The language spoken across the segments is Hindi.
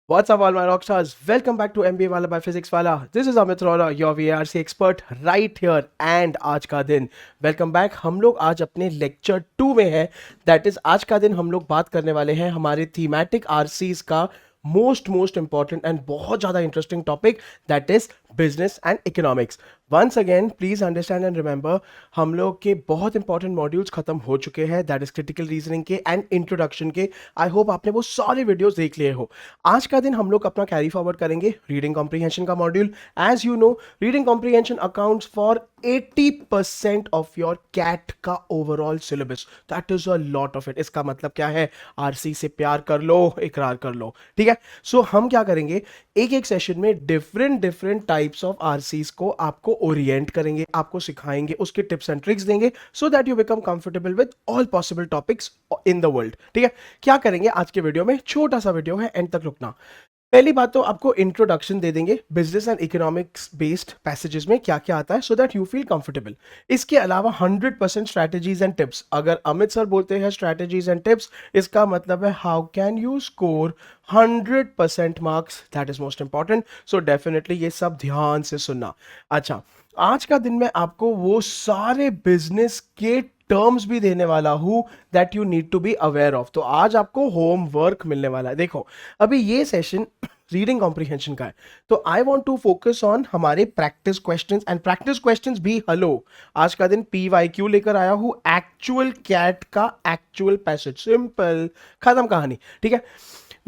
What's up, all my rock stars? Welcome back to MBA Wala by Physics Wala. This is Amit Rora, your VARC expert right here. And आज का दिन वेलकम बैक। हम लोग आज अपने लेक्चर 2 में हैं। दैट इज आज का दिन हम लोग बात करने वाले हैं हमारे थीमेटिक आरसीज का मोस्ट इंपॉर्टेंट एंड बहुत ज़्यादा interesting topic, that is business and economics. Once again please understand and remember, हम लोग के बहुत इंपॉर्टेंट मॉड्यूल्स खत्म हो चुके हैं, दैट इज क्रिटिकल रीजनिंग के एंड इंट्रोडक्शन के। आई होप आपने वो सारे वीडियोस देख लिए हो। आज का दिन हम लोग अपना कैरी फॉरवर्ड करेंगे रीडिंग कॉम्प्रीहेंशन का module. As you know, reading comprehension accounts for 80% of your CAT का overall syllabus. That is a lot of it. इसका मतलब क्या है? आरसी से प्यार कर लो, इकरार कर लो, ठीक है। सो हम क्या करेंगे, एक एक सेशन में डिफरेंट टाइप्स ऑफ आरसीज को आपको ओरिएंट करेंगे, आपको सिखाएंगे, उसके टिप्स एंड ट्रिक्स देंगे, so that you become comfortable with all possible topics in the world, ठीक है। क्या करेंगे आज के वीडियो में? छोटा सा वीडियो है, एंड तक रुकना। पहली बात तो आपको इंट्रोडक्शन दे देंगे business and economics based passages में क्या क्या आता है, so that you feel comfortable. इसके अलावा 100% स्ट्रैटेजीज एंड टिप्स। अगर अमित सर बोलते हैं स्ट्रैटेजीज एंड टिप्स, इसका मतलब है how can you score 100% marks, that is most important. So definitely ये सब ध्यान से सुनना। अच्छा, आज का दिन में आपको वो सारे बिजनेस के टर्म्स भी देने वाला हूं that you need to be aware of. तो आज आपको होमवर्क मिलने वाला है। देखो, अभी ये सेशन रीडिंग कॉम्प्रीहेंशन का है, तो I want to focus on हमारे practice questions, and practice questions भी हेलो। आज का दिन PYQ लेकर आया हूं, एक्चुअल कैट का एक्चुअल पैसेज, सिंपल, खत्म कहानी, ठीक है।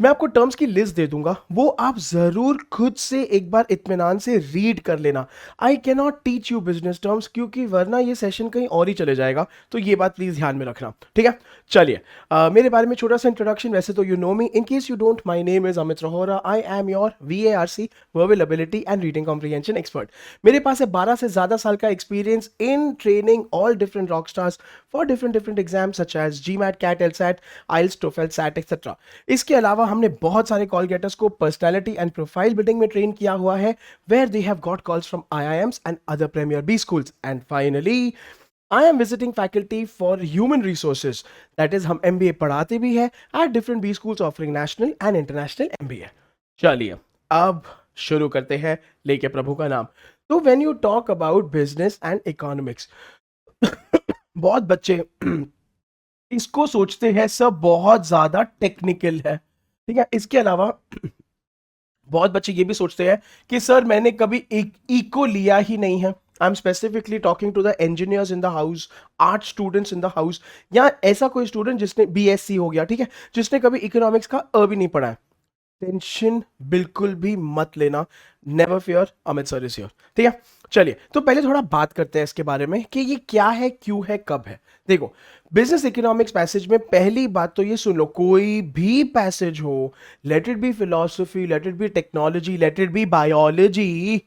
मैं आपको टर्म्स की लिस्ट दे दूंगा, वो आप जरूर खुद से एक बार इत्मीनान से रीड कर लेना। I can not teach you business terms, क्योंकि वरना ये सेशन कहीं और ही चले जाएगा, तो ये बात प्लीज ध्यान में रखना, ठीक है। चलिए, मेरे बारे में छोटा सा इंट्रोडक्शन। वैसे तो you know me, in case you don't, my name is Amit Rohra. I am your VARC verbal ability and reading comprehension expert. मेरे पास है 12 से ज्यादा साल का experience in training all different rock stars for different exams such as GMAT, CAT, LSAT, IELTS, TOEFL, SAT etcetera. इसके अलावा हमने बहुत सारे कॉल गेटर्स को पर्सनालिटी एंड प्रोफाइल बिल्डिंग में ट्रेन किया हुआ है, where they have got calls from IIMs and other premier B schools। And finally, I am visiting faculty for human resources, that is हम MBA पढ़ाते भी हैं at different B schools offering national and international MBA। चलिए, अब शुरू करते हैं लेके प्रभु का नाम। तो when you talk about business and economics, बहुत बच्चे इसको सोचते हैं सब बहुत ज्यादा टेक्निकल है, ठीक है। इसके अलावा बहुत बच्चे ये भी सोचते हैं कि सर मैंने कभी इको लिया ही नहीं है। I am specifically talking to the engineers in the house, art students in the house, या ऐसा कोई स्टूडेंट जिसने BSc हो गया, ठीक है, जिसने कभी इकोनॉमिक्स का भी नहीं पढ़ा है। टेंशन बिल्कुल भी मत लेना, never fear, Amit sir is here, ठीक है। चलिए, तो पहले थोड़ा बात करते हैं इसके बारे में कि ये क्या है, क्यों है, कब है। देखो, बिजनेस इकोनॉमिक्स पैसेज में पहली बात तो ये सुन लो, कोई भी पैसेज हो, let it be philosophy, let it be technology, let it be biology,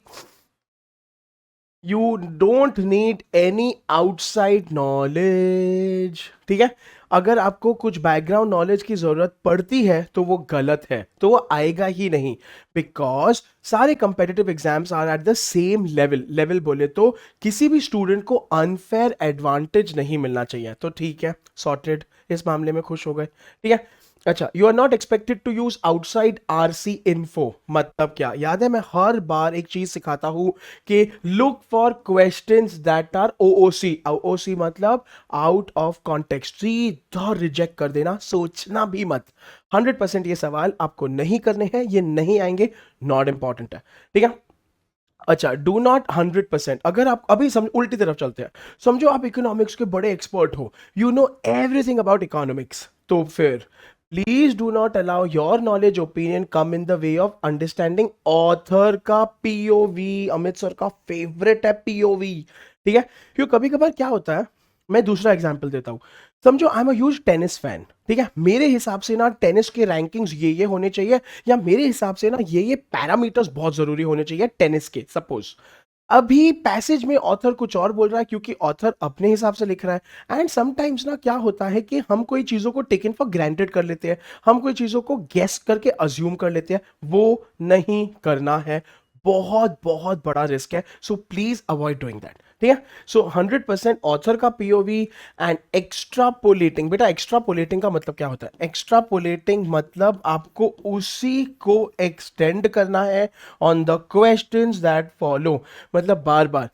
you don't need any outside knowledge, ठीक है। अगर आपको कुछ बैकग्राउंड नॉलेज की जरूरत पड़ती है तो वो गलत है, तो वो आएगा ही नहीं, बिकॉज सारे competitive exams are at the same level बोले तो किसी भी स्टूडेंट को अनफेयर एडवांटेज नहीं मिलना चाहिए। तो ठीक है, सॉर्टेड, इस मामले में खुश हो गए, ठीक है। अच्छा, you are not expected to use outside RC info. मतलब क्या? याद है मैं हर बार एक चीज सिखाता हूं कि look for questions that are OOC मतलब आउट ऑफ कॉन्टेक्स्ट, सीधा रिजेक्ट कर देना, सोचना भी मत। 100% ये सवाल आपको नहीं करने हैं, ये नहीं आएंगे, नॉट इंपॉर्टेंट है, ठीक है। अच्छा, डू नॉट 100%। अगर आप अभी समझ, उल्टी तरफ चलते हैं, समझो आप इकोनॉमिक्स के बड़े एक्सपर्ट हो, you know everything about economics, तो फिर please do not allow your knowledge opinion come in the way of understanding author का POV। अमित सर का फेवरेट है POV, ठीक है। क्योंकि कभी कभार क्या होता है, मैं दूसरा एग्जाम्पल देता हूं। समझो I am a huge tennis fan, ठीक है। मेरे हिसाब से ना टेनिस के रैंकिंग्स ये होने चाहिए, या मेरे हिसाब से ना ये पैरामीटर्स बहुत जरूरी होने चाहिए टेनिस के। सपोज अभी पैसेज में ऑथर कुछ और बोल रहा है, क्योंकि ऑथर अपने हिसाब से लिख रहा है। एंड समटाइम्स ना क्या होता है कि हम कोई चीजों को टेकन फॉर ग्रांटेड कर लेते हैं, हम कोई चीजों को गेस करके अज्यूम कर लेते हैं, वो नहीं करना है, बहुत बहुत बड़ा रिस्क है। So please avoid doing that, ठीक है। सो 100% ऑथर का पीओवी एंड एक्स्ट्रापोलेटिंग। बेटा एक्स्ट्रापोलेटिंग का मतलब क्या होता है? एक्स्ट्रापोलेटिंग मतलब आपको उसी को एक्सटेंड करना है on the questions that follow, मतलब बार बार।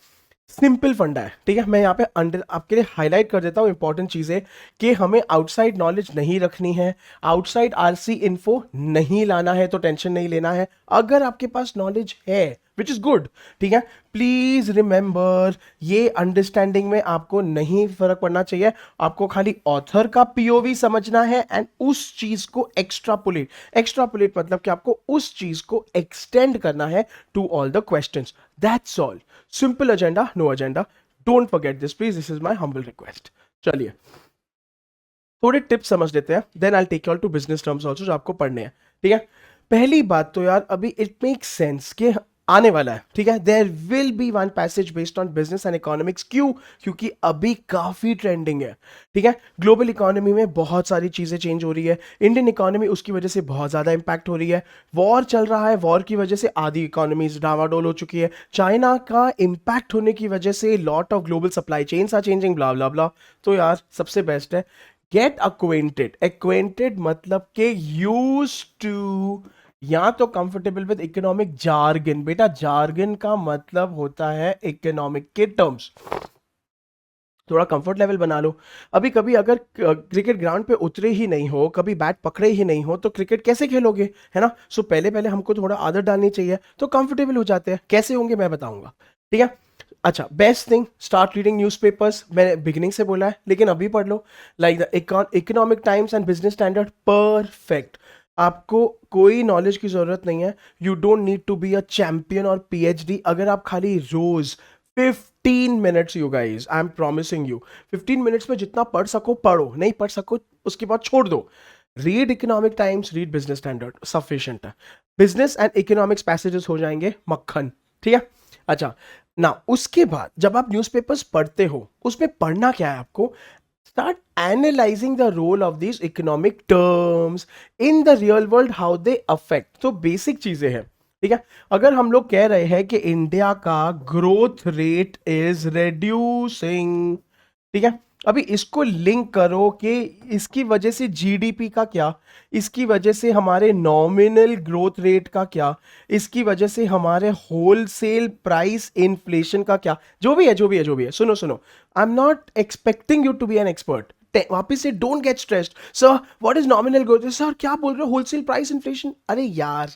सिंपल फंडा है, ठीक है। मैं यहाँ पे अंडर आपके लिए हाईलाइट कर देता हूँ इंपॉर्टेंट चीजें कि हमें आउटसाइड नॉलेज नहीं रखनी है, आउटसाइड आरसी इन्फो नहीं लाना है, तो टेंशन नहीं लेना है। अगर आपके पास नॉलेज है विच इज गुड, ठीक है, प्लीज रिमेंबर ये अंडरस्टैंडिंग में आपको नहीं फर्क पड़ना चाहिए। आपको खाली ऑथर का पीओवी समझना है एंड उस चीज को एक्स्ट्रापोलेट मतलब कि आपको उस चीज को एक्सटेंड करना है to all the questions. That's all. Simple agenda, no agenda. Don't forget this please, this is my humble request. चलिए थोड़े टिप्स समझ लेते हैं, then I take you all to business terms also जो आपको पढ़ने हैं, ठीक है। पहली बात तो यार अभी इट मेक सेंस कि आने वाला है, ठीक है, there will be one passage based on business and economics. क्यों? क्योंकि अभी काफी ट्रेंडिंग है, ठीक है। ग्लोबल इकोनॉमी में बहुत सारी चीजें चेंज हो रही है, इंडियन इकोनॉमी उसकी वजह से बहुत ज्यादा इंपैक्ट हो रही है, वॉर चल रहा है, वॉर की वजह से आधी इकोनॉमीज डावाडोल हो चुकी है, चाइना का इंपैक्ट होने की वजह से lot of global supply chains are changing, blah blah blah. तो यार सबसे बेस्ट है गेट acquainted मतलब के यूज टू, या तो कंफर्टेबल विद इकोनॉमिक जार्गन। बेटा जार्गन का मतलब होता है इकोनॉमिक के टर्म्स, थोड़ा कंफर्ट लेवल बना लो। अभी कभी अगर क्रिकेट ग्राउंड पे उतरे ही नहीं हो, कभी बैट पकड़े ही नहीं हो, तो क्रिकेट कैसे खेलोगे, है ना। सो पहले पहले हमको थोड़ा आदत डालनी चाहिए, तो कंफर्टेबल हो जाते हैं। कैसे होंगे मैं बताऊंगा, ठीक है। अच्छा, best thing start reading newspapers. मैंने बिगिनिंग से बोला है लेकिन अभी पढ़ लो, like the Economic Times and Business Standard, perfect. आपको कोई नॉलेज की जरूरत नहीं है, you don't need to be a champion और पीएचडी। अगर आप खाली रोज 15 minutes, you guys I am promising you, 15 minutes में जितना पढ़ सको पढ़ो, नहीं पढ़ सको उसके बाद छोड़ दो। Read economic times, read business standard, sufficient है। बिजनेस एंड इकोनॉमिक्स पैसेजेस हो जाएंगे मक्खन, ठीक है। अच्छा ना, उसके बाद जब आप न्यूज़पेपर्स पढ़ते हो, उसमें पढ़ना क्या है आपको? Start analyzing the role of this economic terms in the real world, how they affect. तो बेसिक चीजें हैं, ठीक है। अगर हम लोग कह रहे हैं कि इंडिया का ग्रोथ रेट इज रेड्यूसिंग, ठीक है, अभी इसको लिंक करो कि इसकी वजह से जीडीपी का क्या, इसकी वजह से हमारे नॉमिनल ग्रोथ रेट का क्या, इसकी वजह से हमारे होलसेल प्राइस इन्फ्लेशन का क्या, जो भी है जो भी है जो भी है। सुनो सुनो, I am not expecting you to be an expert. वापिस से don't get stressed, sir what is nominal growth, sir क्या बोल रहे हो, होलसेल प्राइस इन्फ्लेशन। अरे यार,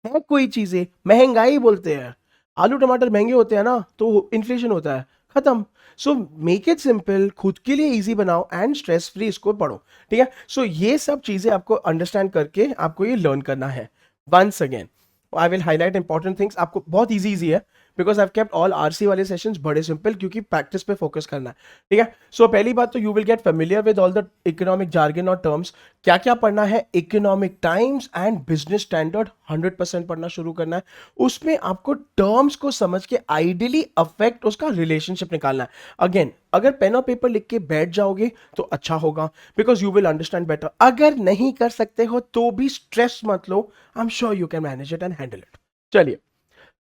है कोई चीजें महंगाई बोलते हैं, आलू टमाटर महंगे होते हैं ना तो इन्फ्लेशन होता है, खत्म। सो मेक इट सिंपल, खुद के लिए इजी बनाओ एंड स्ट्रेस फ्री इसको पढ़ो, ठीक है। सो ये सब चीजें आपको अंडरस्टैंड करके आपको ये लर्न करना है। Once again I will highlight important things, आपको बहुत इजी है because I kept all RC वाले सेशंस बड़े सिंपल, क्योंकि प्रैक्टिस पे फोकस करना है, ठीक है। सो पहली बात तो you will get familiar with all the economic jargon और टर्म्स। क्या क्या पढ़ना है? Economic Times and Business Standard 100% पढ़ना शुरू करना है। उसमें आपको टर्म्स को समझ के आइडियली अफेक्ट उसका रिलेशनशिप निकालना है। अगेन अगर पेन और पेपर लिख के बैठ जाओगे तो अच्छा होगा, because you will understand better. अगर नहीं कर सकते हो तो भी स्ट्रेस मत लो, I am sure you can manage it and handle it. चलिए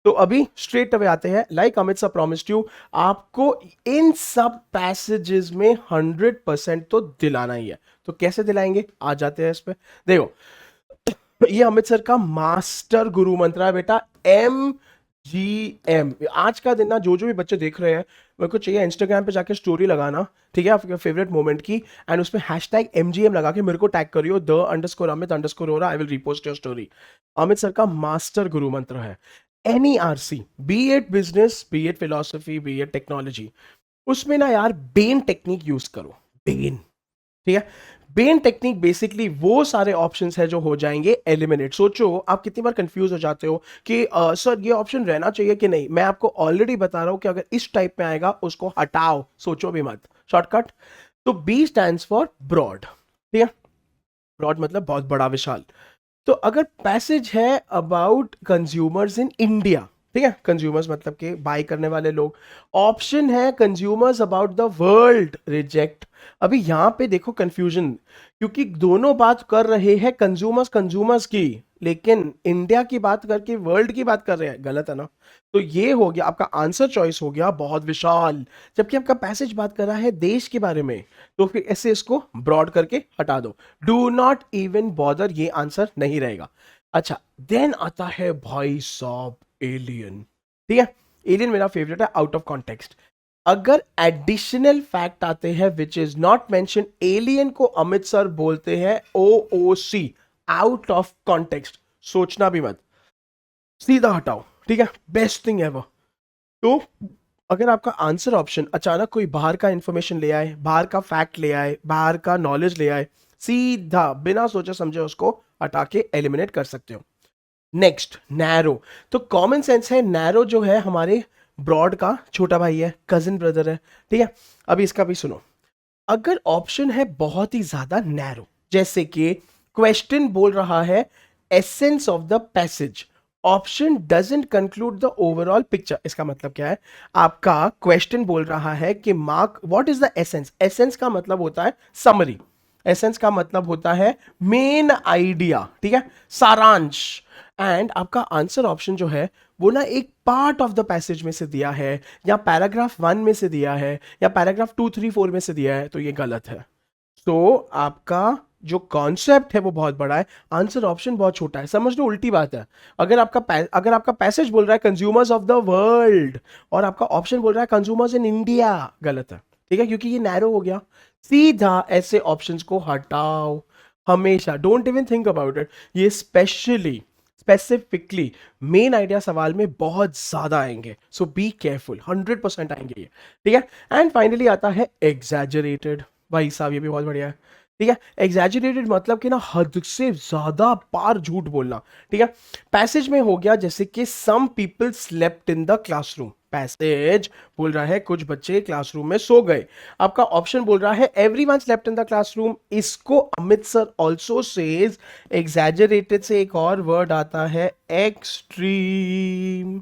तो अभी स्ट्रेट अवे आते हैं, like Amit sir promised you, आपको इन सब पैसेजेस में 100% तो दिलाना ही है। तो कैसे दिलाएंगे, आ जाते हैं इस पे। देखो ये अमित सर का मास्टर गुरु मंत्र है बेटा, MGM। आज का दिन ना जो जो भी बच्चे देख रहे हैं, मेरे को चाहिए इंस्टाग्राम पे जाके स्टोरी लगाना, ठीक है, आपके फेवरेट मोमेंट की, एंड उसमें #MGM लगा के मेरे को टैग करियो, _Amit_Ora, I will repost your story. Amit sir का मास्टर गुरु मंत्र है, any RC, B it business, B it philosophy, B it technology, उसमें ना यार बेन टेक्निक यूज करो। बेन, ठीक है। बेन टेक्निक बेसिकली वो सारे ऑप्शंस है जो हो जाएंगे एलिमिनेट। सोचो आप कितनी बार कंफ्यूज हो जाते हो कि सर ये ऑप्शन रहना चाहिए कि नहीं। मैं आपको ऑलरेडी बता रहा हूं कि अगर इस टाइप में आएगा उसको हटाओ, सोचो भी मत, शॉर्टकट। तो बी स्टैंड्स फॉर ब्रॉड, ठीक है, ब्रॉड मतलब बहुत बड़ा, विशाल। तो अगर पैसेज है अबाउट कंज्यूमर्स इन इंडिया, ठीक है, कंज्यूमर्स मतलब के बाय करने वाले लोग, ऑप्शन है consumers about the world, reject. अभी यहां पे देखो कंफ्यूजन, क्योंकि दोनों बात कर रहे हैं कंज्यूमर्स की, लेकिन इंडिया की बात करके वर्ल्ड की बात कर रहे हैं, गलत है ना। तो ये हो गया आपका आंसर चॉइस, हो गया बहुत विशाल, जबकि आपका पैसेज बात कर रहा है देश के बारे में। तो फिर ऐसे इसको ब्रॉड करके हटा दो, डू नॉट इवन बॉदर, ये आंसर नहीं रहेगा। अच्छा, देन आता है भाई साहब एलियन। ठीक है, एलियन मेरा फेवरेट है आउट ऑफ कॉन्टेक्स्ट। अगर एडिशनल फैक्ट आते हैं which is not mention, alien को अमित सर बोलते हैं OOC, आउट ऑफ कॉन्टेक्स्ट, सोचना भी मत, सीधा हटाओ। ठीक है, बेस्ट थिंग एवर। तो अगर आपका आंसर ऑप्शन अचानक कोई बाहर का इंफॉर्मेशन ले आए, बाहर का फैक्ट ले आए, बाहर का नॉलेज ले आए, सीधा बिना सोचे समझे उसको हटा के एलिमिनेट कर सकते हो। Next, narrow. तो कॉमन सेंस है, नैरो जो है हमारे ब्रॉड का छोटा भाई है, कजिन ब्रदर है। ठीक है, अभी इसका भी सुनो। अगर ऑप्शन है बहुत ही ज्यादा नैरो, जैसे कि क्वेश्चन बोल रहा है essence of the passage, option doesn't conclude the overall picture, इसका मतलब क्या है? आपका क्वेश्चन बोल रहा है कि mark what is the essence, essence का मतलब होता है समरी, एसेंस का मतलब होता है मेन आइडिया, ठीक है, सारांश। एंड आपका आंसर ऑप्शन जो है वो ना एक पार्ट ऑफ द पैसेज में से दिया है, या पैराग्राफ 1 में से दिया है, या पैराग्राफ 2, 3, 4 में से दिया है, तो ये गलत है। तो आपका जो कॉन्सेप्ट है वो बहुत बड़ा है, आंसर ऑप्शन बहुत छोटा है, समझ लो उल्टी बात है। अगर आपका पैसेज बोल रहा है कंज्यूमर्स ऑफ द वर्ल्ड, और आपका ऑप्शन बोल रहा है कंज्यूमर्स इन इंडिया, गलत है। ठीक है, क्योंकि ये नैरो हो गया। सीधा ऐसे ऑप्शंस को हटाओ हमेशा, don't even think about it. ये स्पेसिफिकली मेन आइडिया सवाल में बहुत ज्यादा आएंगे, सो बी केयरफुल, 100% आएंगे ये। ठीक है, एंड फाइनली आता है एग्जैजरेटेड। भाई साहब ये भी बहुत बढ़िया है। ठीक है, एग्जैजरेटेड मतलब कि ना हद से ज्यादा पार झूठ बोलना। ठीक है, पैसेज में हो गया जैसे कि some people slept in the classroom, passage बोल रहा है कुछ बच्चे क्लासरूम में सो गए। आपका ऑप्शन बोल रहा है everyone slept in the classroom, इसको Amit sir also says. Exaggerated से एक और वर्ड आता है एक्सट्रीम,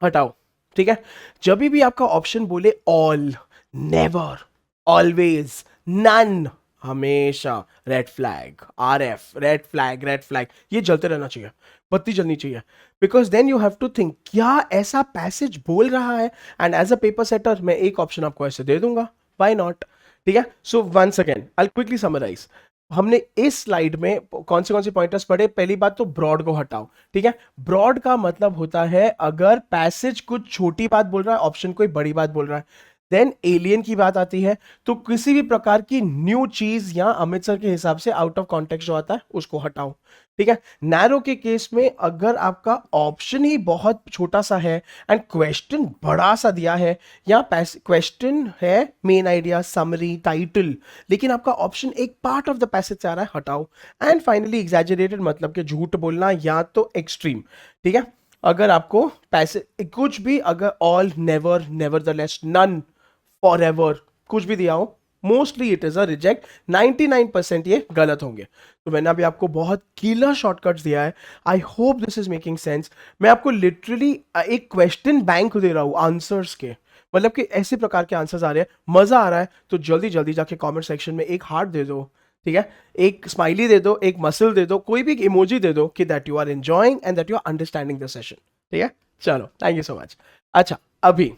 हटाओ। ठीक है, जब भी आपका ऑप्शन बोले ऑल, नेवर, ऑलवेज, नन, हमेशा red flag, RF, red flag, red flag, ये जलते रहना चाहिए, बत्ती जलनी चाहिए। Because then you have to think क्या ऐसा पैसेज बोल रहा है, and as a paper setter मैं एक ऑप्शन आपको ऐसे दे दूंगा, व्हाई नॉट। ठीक है, so once again I quickly summarize. हमने इस स्लाइड में कौन से पॉइंटर्स पढ़े? पहली बात तो ब्रॉड को हटाओ। ठीक है, ब्रॉड का मतलब होता है अगर पैसेज कुछ छोटी बात बोल रहा है, ऑप्शन कोई बड़ी बात बोल रहा है। देन एलियन की बात आती है, तो किसी भी प्रकार की न्यू चीज या अमृतसर के हिसाब से आउट ऑफ कॉन्टेक्स्ट जो आता है उसको हटाओ। ठीक है, नैरो के केस में अगर आपका ऑप्शन ही बहुत छोटा सा है एंड क्वेश्चन बड़ा सा दिया है, या क्वेश्चन है मेन आइडिया, समरी, टाइटल, लेकिन आपका ऑप्शन एक पार्ट ऑफ द पैसेज से आ रहा है, हटाओ। एंड फाइनली एग्जैजरेटेड मतलब कि झूठ बोलना या तो एक्सट्रीम। ठीक है, अगर आपको पैसे कुछ भी, अगर all, never, nevertheless, none, forever, कुछ भी दिया हो, mostly it is a reject. 99% ये गलत होंगे। तो मैंने अभी आपको बहुत कीला शॉर्टकट्स दिया है, I hope this is making sense. मैं आपको लिटरली एक क्वेश्चन बैंक दे रहा हूं आंसर्स के, मतलब कि ऐसे प्रकार के आंसर्स आ रहे हैं, मजा आ रहा है, तो जल्दी जल्दी जाके कमेंट सेक्शन में एक हार्ट दे दो। ठीक है, एक स्माइली दे दो, एक मसल दे दो, कोई भी एक इमोजी दे दो कि that you are enjoying and that you are understanding the session. ठीक है, चलो, थैंक यू सो मच। अच्छा, अभी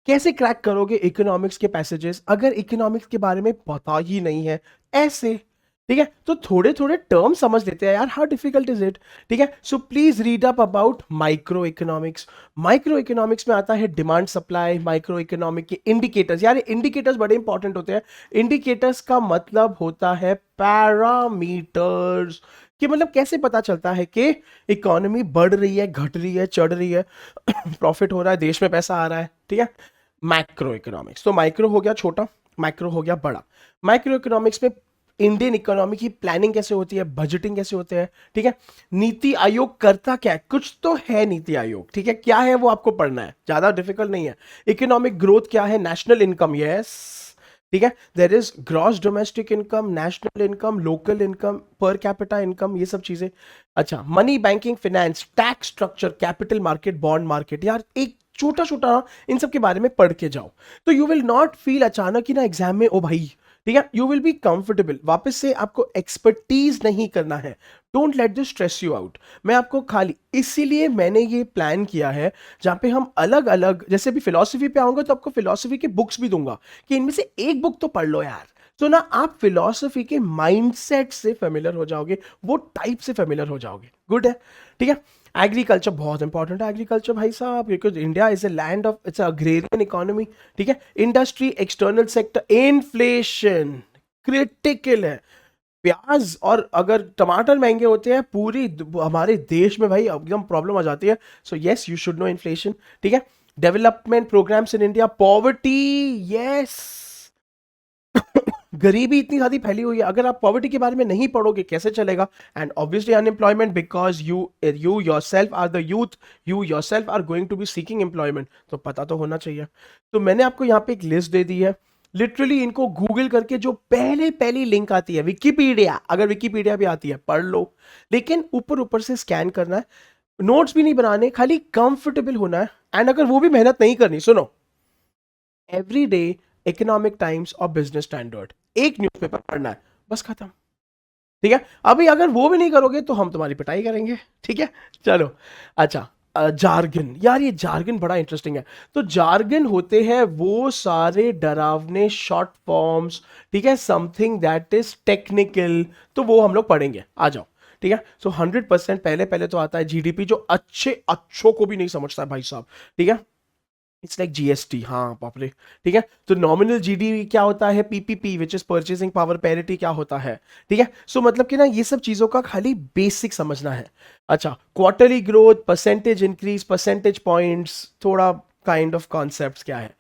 कैसे क्रैक करोगे इकोनॉमिक्स के पैसेजेस अगर इकोनॉमिक्स के बारे में पता ही नहीं है? ऐसे, ठीक है, तो थोड़े थोड़े टर्म समझ लेते हैं यार, हाउ डिफिकल्ट इज इट। ठीक है, so please read up about micro economics. Micro economics में आता है डिमांड सप्लाई, माइक्रो इकोनॉमिक के इंडिकेटर्स, यार इंडिकेटर्स बड़े इंपॉर्टेंट होते हैं। इंडिकेटर्स का मतलब होता है पैरामीटर्स, कि मतलब कैसे पता चलता है कि इकोनॉमी बढ़ रही है, घट रही है, चढ़ रही है, प्रॉफिट हो रहा है, देश में पैसा आ रहा है। ठीक है, मैक्रो इकोनॉमिक्स, तो माइक्रो हो गया छोटा, मैक्रो हो गया बड़ा। माइक्रो इकोनॉमिक्स में इंडियन इकोनॉमी की प्लानिंग कैसे होती है, बजटिंग कैसे होते हैं। ठीक है, नीति आयोग करता क्या है, कुछ तो है नीति आयोग, ठीक है, क्या है वो आपको पढ़ना है, ज्यादा डिफिकल्ट नहीं है। इकोनॉमिक ग्रोथ क्या है, नेशनल इनकम, यस, ठीक है, there is gross domestic income, national income, local income, per capita income, ये सब चीजें। अच्छा, money, banking, finance, tax structure, capital market, bond market, यार एक छोटा छोटा इन सब के बारे में पढ़ के जाओ, तो यू विल नॉट फील अचानक ही ना एग्जाम में, ओ भाई ठीक है, यू विल बी कंफर्टेबल। वापस से आपको एक्सपर्टीज नहीं करना है, don't let this stress you out. मैं आपको खाली इसीलिए मैंने ये प्लान किया है जहां पे हम अलग अलग, जैसे भी फिलॉसफी पे आऊंगा तो आपको फिलॉसफी की बुक्स भी दूंगा कि इनमें से एक बुक तो पढ़ लो यार, तो ना आप फिलॉसफी के माइंडसेट से फेमिलियर हो जाओगे, वो टाइप से फेमिलियर हो जाओगे। गुड है, ठीक है। एग्रीकल्चर बहुत इंपॉर्टेंट है, एग्रीकल्चर भाई साहब, because India is a land of, it's agrarian economy, ठीक है। Industry, external sector, inflation critical है। प्याज और अगर टमाटर महंगे होते हैं पूरी हमारे देश में भाई एकदम प्रॉब्लम आ जाती है। So yes, you should know inflation, ठीक है। Development programs in India, poverty, yes. गरीबी इतनी ज्यादा फैली हुई है, अगर आप पॉवर्टी के बारे में नहीं पढ़ोगे कैसे चलेगा। And obviously unemployment, because you yourself are the youth, you yourself are going to be seeking employment, तो पता तो होना चाहिए। तो मैंने आपको यहाँ पे एक लिस्ट दे दी है, लिटरली इनको गूगल करके जो पहली लिंक आती है, विकीपीडिया, अगर विकीपीडिया भी आती है पढ़ लो, लेकिन ऊपर ऊपर से स्कैन करना है, नोट्स भी नहीं बनाने, खाली कंफर्टेबल होना है। एंड अगर वो भी मेहनत नहीं करनी, सुनो, एवरी डे इकोनॉमिक टाइम्स और बिजनेस स्टैंडर्ड एक न्यूज़पेपर पढ़ना है, बस खत्म, ठीक है। अभी अगर वो भी नहीं करोगे तो हम तुम्हारी पिटाई करेंगे, ठीक है। चलो, अच्छा, जार्गन, यार ये जार्गन बड़ा इंटरेस्टिंग है। तो जार्गन होते हैं वो सारे डरावने शॉर्ट फॉर्म्स, ठीक है, समथिंग दैट इज टेक्निकल, तो वो हम लोग पढ़ेंगे, आ जाओ, ठीक है। सो 100% पहले पहले तो आता है जीडीपी, जो अच्छों को भी नहीं समझता है भाई साहब, ठीक है। इट्स लाइक जीएसटी, हाँ बाप रे, ठीक है। तो नॉमिनल जीडीपी क्या होता है, PPP which is purchasing power parity क्या होता है, ठीक है। सो मतलब कि ना ये सब चीजों का खाली बेसिक समझना है। अच्छा, quarterly growth, percentage increase, percentage points, थोड़ा काइंड ऑफ कॉन्सेप्ट्स क्या है।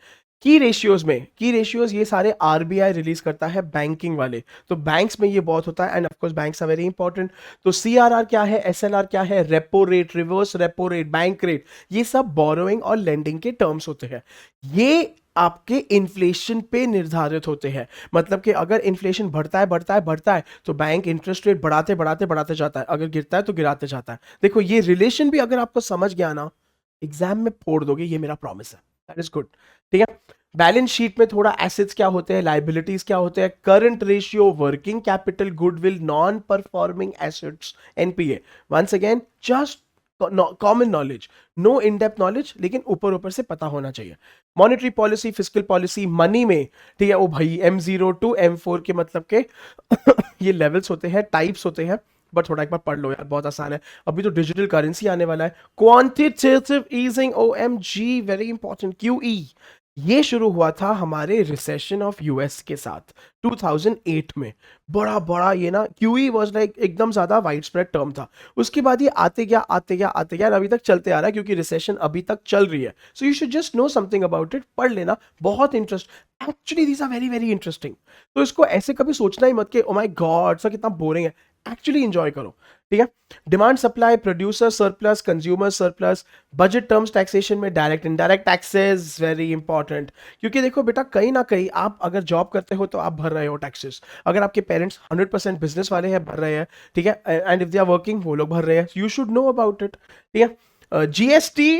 की रेशियोज में, की रेशियोज ये सारे आरबीआई रिलीज करता है, बैंकिंग वाले, तो बैंक्स में ये बहुत होता है, and of course banks are very important. तो सीआरआर क्या है, एसएलआर क्या है, repo rate, reverse repo rate, bank rate, ये सब बोरोइंग और लेंडिंग के टर्म्स होते हैं। ये आपके इन्फ्लेशन पे निर्धारित होते हैं, मतलब कि अगर इन्फ्लेशन बढ़ता है बढ़ता है बढ़ता है तो बैंक इंटरेस्ट रेट बढ़ाते बढ़ाते बढ़ाते जाता है, अगर गिरता है तो गिराते जाता है। देखो ये रिलेशन भी अगर आपको समझ गया ना, एग्जाम में फोड़ दोगे, ये मेरा प्रॉमिस है, दैट इज गुड, ठीक है। बैलेंस शीट में थोड़ा एसेट्स क्या होते हैं, लाइबिलिटीज क्या होते हैं, current ratio, working capital, goodwill, non performing assets, NPA. Once again just common knowledge, no in depth knowledge, लेकिन ऊपर ऊपर से पता होना चाहिए। Monetary policy, fiscal policy, money में, ठीक है, ओ भाई M0 to M4 के मतलब के ये लेवल्स होते हैं, टाइप्स होते हैं, बट थोड़ा एक बार पढ़ लो यार, बहुत आसान है। अभी तो डिजिटल करेंसी आने वाला है, quantitative easing, OMG very important, QE, ये शुरू हुआ था हमारे रिसेशन ऑफ यूएस के साथ 2008 में। बड़ा बड़ा ये ना QE वाज लाइक एकदम ज्यादा वाइड स्प्रेड टर्म था। उसके बाद ये आते गया आते गया आते गया, अभी तक चलते आ रहा है क्योंकि रिसेशन अभी तक चल रही है। So you should just know something about it, पढ़ लेना, बहुत interest, actually these are very very interesting. तो इसको ऐसे कभी सोचना ही मत कि ओ माय गॉड सर कितना बोरिंग है, एक्चुअली इंजॉय करो, ठीक है। Demand supply, producer surplus, consumer surplus, budget terms, taxation में direct indirect taxes very important, क्योंकि देखो बेटा कहीं ना कहीं आप अगर जॉब करते हो तो आप भर रहे हो टैक्सेस, अगर आपके पेरेंट्स 100% बिजनेस वाले हैं भर रहे हैं, ठीक है, and if they are working वो लोग भर रहे हैं, you should know about it, ठीक है। जीएसटी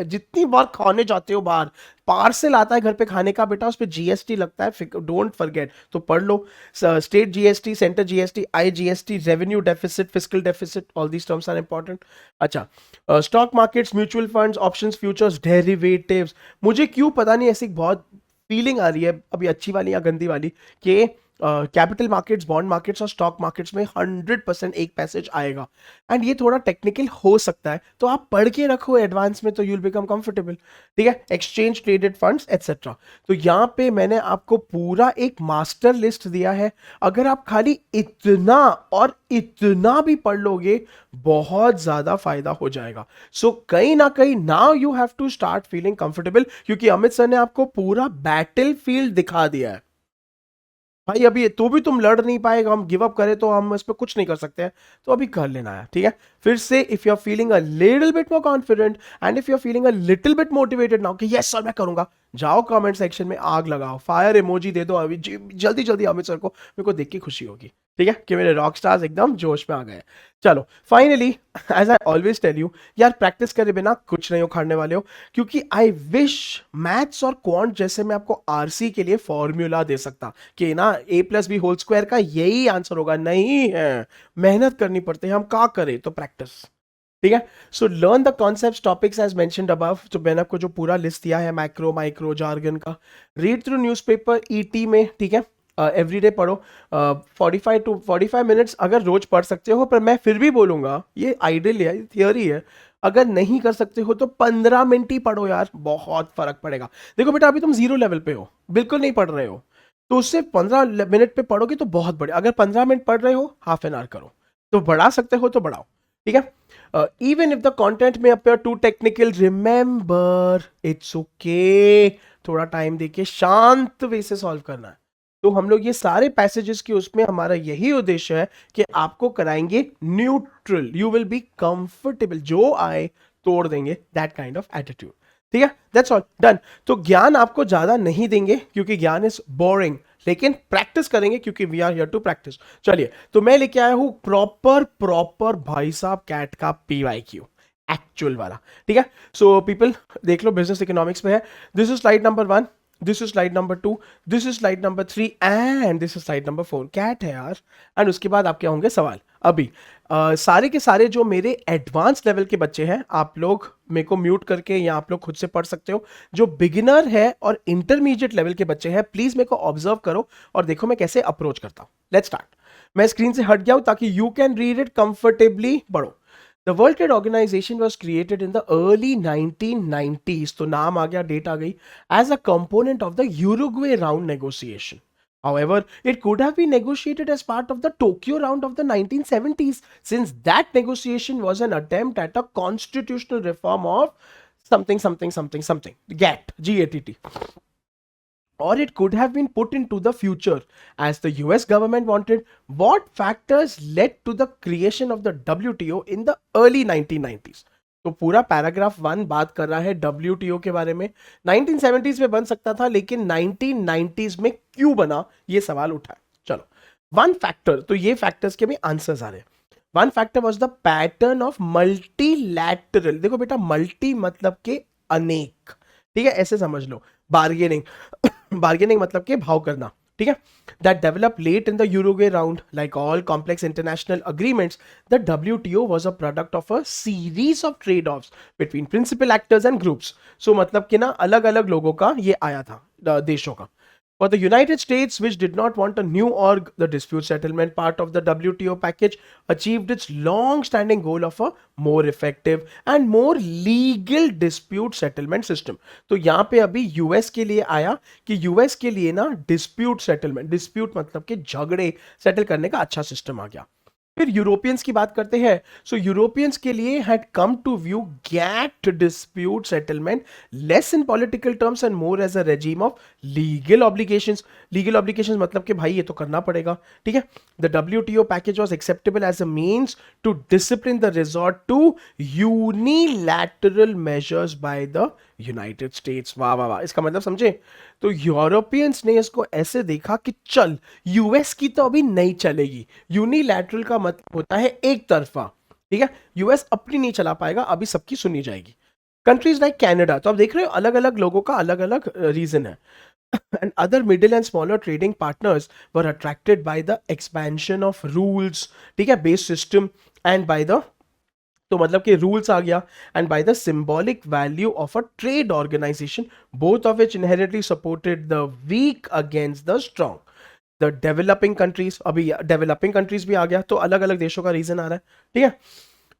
जितनी बार खाने जाते हो बाहर, पार्सल आता है घर पे खाने का बेटा, उस पर जीएसटी लगता है, डोंट फॉरगेट, तो पढ़ लो। State GST, centre GST, IGST, revenue deficit, fiscal deficit, all these terms are important. अच्छा, stock markets, mutual funds, options, futures, derivatives. मुझे क्यों पता नहीं ऐसी बहुत फीलिंग आ रही है अभी, अच्छी वाली या गंदी वाली, कि कैपिटल मार्केट्स, बॉन्ड मार्केट्स और स्टॉक मार्केट्स में 100% एक पैसेज आएगा, एंड ये थोड़ा टेक्निकल हो सकता है, तो आप पढ़ के रखो एडवांस में, तो यूल बिकम कंफर्टेबल, ठीक है। एक्सचेंज ट्रेडेड फंड्स एटसेट्रा, तो यहाँ पे मैंने आपको पूरा एक मास्टर लिस्ट दिया है, अगर आप खाली इतना और इतना भी पढ़ लोगे बहुत ज्यादा फायदा हो जाएगा। सो कहीं ना कहीं now you have to start feeling comfortable, क्योंकि अमित सर ने आपको पूरा बैटल फील्ड दिखा दिया है भाई। अभी तो भी तुम लड़ नहीं पाएगा, हम गिव अप करें तो हम इस पर कुछ नहीं कर सकते हैं, तो अभी कर लेना है, ठीक है। फिर से if you are feeling a little bit more confident and if you are feeling a little bit motivated now कि यस सर मैं करूंगा, जाओ कमेंट सेक्शन में आग लगाओ, फायर इमोजी दे दो अभी, जल्दी जल्दी अमित सर को, मेरे को देख के खुशी होगी। ठीक है, कि मेरे रॉक स्टार्स एकदम जोश में आ गए। चलो finally, as I always tell you यार, प्रैक्टिस करे बिना कुछ नहीं उखाड़ने वाले हो, क्योंकि आई विश मैथ्स और क्वांट जैसे मैं आपको आरसी के लिए फॉर्मूला दे सकता कि ना ए प्लस बी होल स्क्वायर का यही आंसर होगा, नहीं है। मेहनत करनी पड़ती है, हम क्या करें, तो प्रैक्टिस। ठीक है, so learn the concept topics as mentioned above. तो मैंने आपको जो पूरा लिस्ट दिया है मैक्रो माइक्रो जार्गन का, रीड थ्रू न्यूज़पेपर ईटी में, ठीक है, एवरीडे पढ़ो 45 अगर रोज पढ़ सकते हो, पर मैं फिर भी बोलूंगा ये आइडियल है, थियोरी है, अगर नहीं कर सकते हो तो 15 मिनट ही पढ़ो यार, बहुत फर्क पड़ेगा। देखो बेटा, अभी तुम जीरो लेवल पे हो, बिल्कुल नहीं पढ़ रहे हो, तो उससे 15 मिनट पे पढ़ोगे तो बहुत बढ़िया। अगर 15 मिनट पढ़ रहे हो, हाफ एन आवर करो, तो बढ़ा सकते हो तो बढ़ाओ। ठीक है, even if the content may appear too technical, remember it's okay, थोड़ा टाइम देके शांत वे से सॉल्व करना है। तो हम लोग ये सारे पैसेजेस के उसमें हमारा यही उद्देश्य है कि आपको कराएंगे neutral, you will be comfortable, जो आए तोड़ देंगे, दैट काइंड ऑफ एटीट्यूड। ठीक है, दैट्स ऑल, डन। तो ज्ञान आपको ज्यादा नहीं देंगे क्योंकि ज्ञान इज बोरिंग, लेकिन प्रैक्टिस करेंगे क्योंकि we are here to practice. चलिए, तो मैं लेके आया हूं प्रॉपर प्रॉपर भाई साहब कैट का पीवाईक्यू, एक्चुअल वाला। ठीक है, सो पीपल देख लो, बिजनेस इकोनॉमिक्स में है। This is slide number 1, this is slide number 2, this is slide number 3 and this is slide number 4। CAT है यार, एंड उसके बाद आपके होंगे सवाल। अभी सारे के सारे जो मेरे एडवांस लेवल के बच्चे हैं, आप लोग मेरे को म्यूट करके या आप लोग खुद से पढ़ सकते हो। जो बिगिनर है और इंटरमीडिएट लेवल के बच्चे हैं, प्लीज मेरे को ऑब्जर्व करो और देखो मैं कैसे अप्रोच करता हूं। Let's start. मैं स्क्रीन से हट गया हूं ताकि you can read it comfortably, पढ़ो। The World Trade Organization was created in the early 1990s, तो नाम आ गया, डेट आ गई, as a component of the Uruguay round negotiation. However, it could have been negotiated as part of the Tokyo round of the 1970s, since that negotiation was an attempt at a constitutional reform of something, something, something, something, GATT, G-A-T-T. Or it could have been put into the future as the US government wanted. What factors led to the creation of the WTO in the early 1990s? तो पूरा पैराग्राफ 1 बात कर रहा है WTO के बारे में। 1970s में बन सकता था, लेकिन 1990s में क्यों बना, ये सवाल उठा है। चलो, वन फैक्टर, तो ये फैक्टर्स के भी आंसर्स आ रहे हैं। One factor was the pattern of multilateral, देखो बेटा, मल्टी मतलब के अनेक, ठीक है, ऐसे समझ लो, बार्गेनिंग बार्गेनिंग मतलब के भाव करना, ठीक है, that developed late in the Uruguay round. Like all complex international agreements, the WTO was a product of a series of trade-offs between principal actors and groups. So मतलब कि ना अलग अलग लोगों का ये आया था, देशों का। For the United States, which did not want a new org, the dispute settlement part of the WTO package achieved its long-standing goal of a more effective and more legal dispute settlement system. तो यहाँ पे अभी यूएस के लिए आया कि यूएस के लिए ना डिस्प्यूट सेटलमेंट, डिस्प्यूट मतलब कि झगड़े सेटल करने का अच्छा सिस्टम आ गया। फिर यूरोपियंस की बात करते हैं। सो यूरोपियंस के लिए had come to view GATT dispute settlement less in political terms and more as a regime of legal obligations. Legal obligations मतलब कि भाई ये तो करना पड़ेगा, ठीक है। The WTO package was acceptable as a means to discipline the resort to unilateral measures by the United States. वाह वाह वाह, इसका मतलब समझे? तो यूरोपियंस ने इसको ऐसे देखा कि चल, यूएस की तो अभी नहीं चलेगी। यूनिलैटरल का मतलब होता है एक तरफा, ठीक है, यूएस अपनी नहीं चला पाएगा, अभी सबकी सुनी जाएगी। कंट्रीज लाइक कनाडा, तो आप देख रहे हो अलग अलग लोगों का अलग अलग रीजन है। And other middle and smaller trading partners were attracted by the expansion of rules, ठीक है, based system, and by the, तो मतलब कि रूल्स आ गया, and by the symbolic value of a trade organisation, both of which inherently supported the weak against the strong. The developing countries, अभी डेवलपिंग कंट्रीज भी आ गया, तो अलग अलग देशों का रीजन आ रहा है, ठीक है,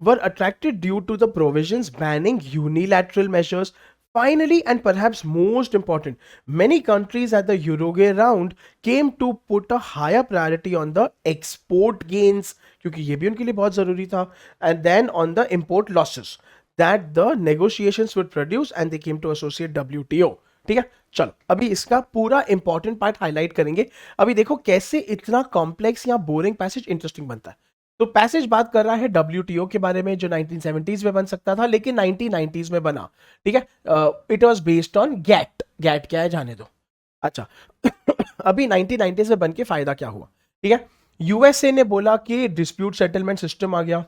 were attracted due to the provisions banning unilateral measures. Finally, and perhaps most important, many countries at the Uruguay round came to put a higher priority on the export gains, क्योंकि ये भी उनके लिए बहुत जरूरी था, and then on the import losses that the negotiations would produce, and they came to associate WTO. ठीक है, चलो अभी इसका पूरा इंपॉर्टेंट पार्ट हाईलाइट करेंगे। अभी देखो कैसे इतना कॉम्प्लेक्स या बोरिंग पैसेज इंटरेस्टिंग बनता है। तो पैसेज बात कर रहा है WTO के बारे में, जो 1970s में बन सकता था लेकिन 1990s में बना, ठीक है। It was based on GATT. GATT क्या है जाने दो। अच्छा अभी 1990s में बन के फायदा क्या हुआ, ठीक है। यूएसए ने बोला कि डिस्प्यूट सेटलमेंट सिस्टम आ गया,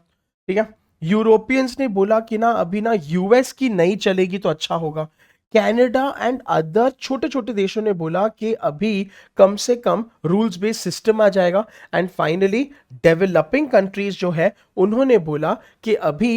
ठीक है। यूरोपियंस ने बोला कि ना अभी ना यूएस की नहीं चलेगी तो अच्छा होगा। कनाडा एंड अदर छोटे छोटे देशों ने बोला कि अभी कम से कम रूल्स बेस्ड सिस्टम आ जाएगा। एंड फाइनली डेवलपिंग कंट्रीज जो है उन्होंने बोला कि अभी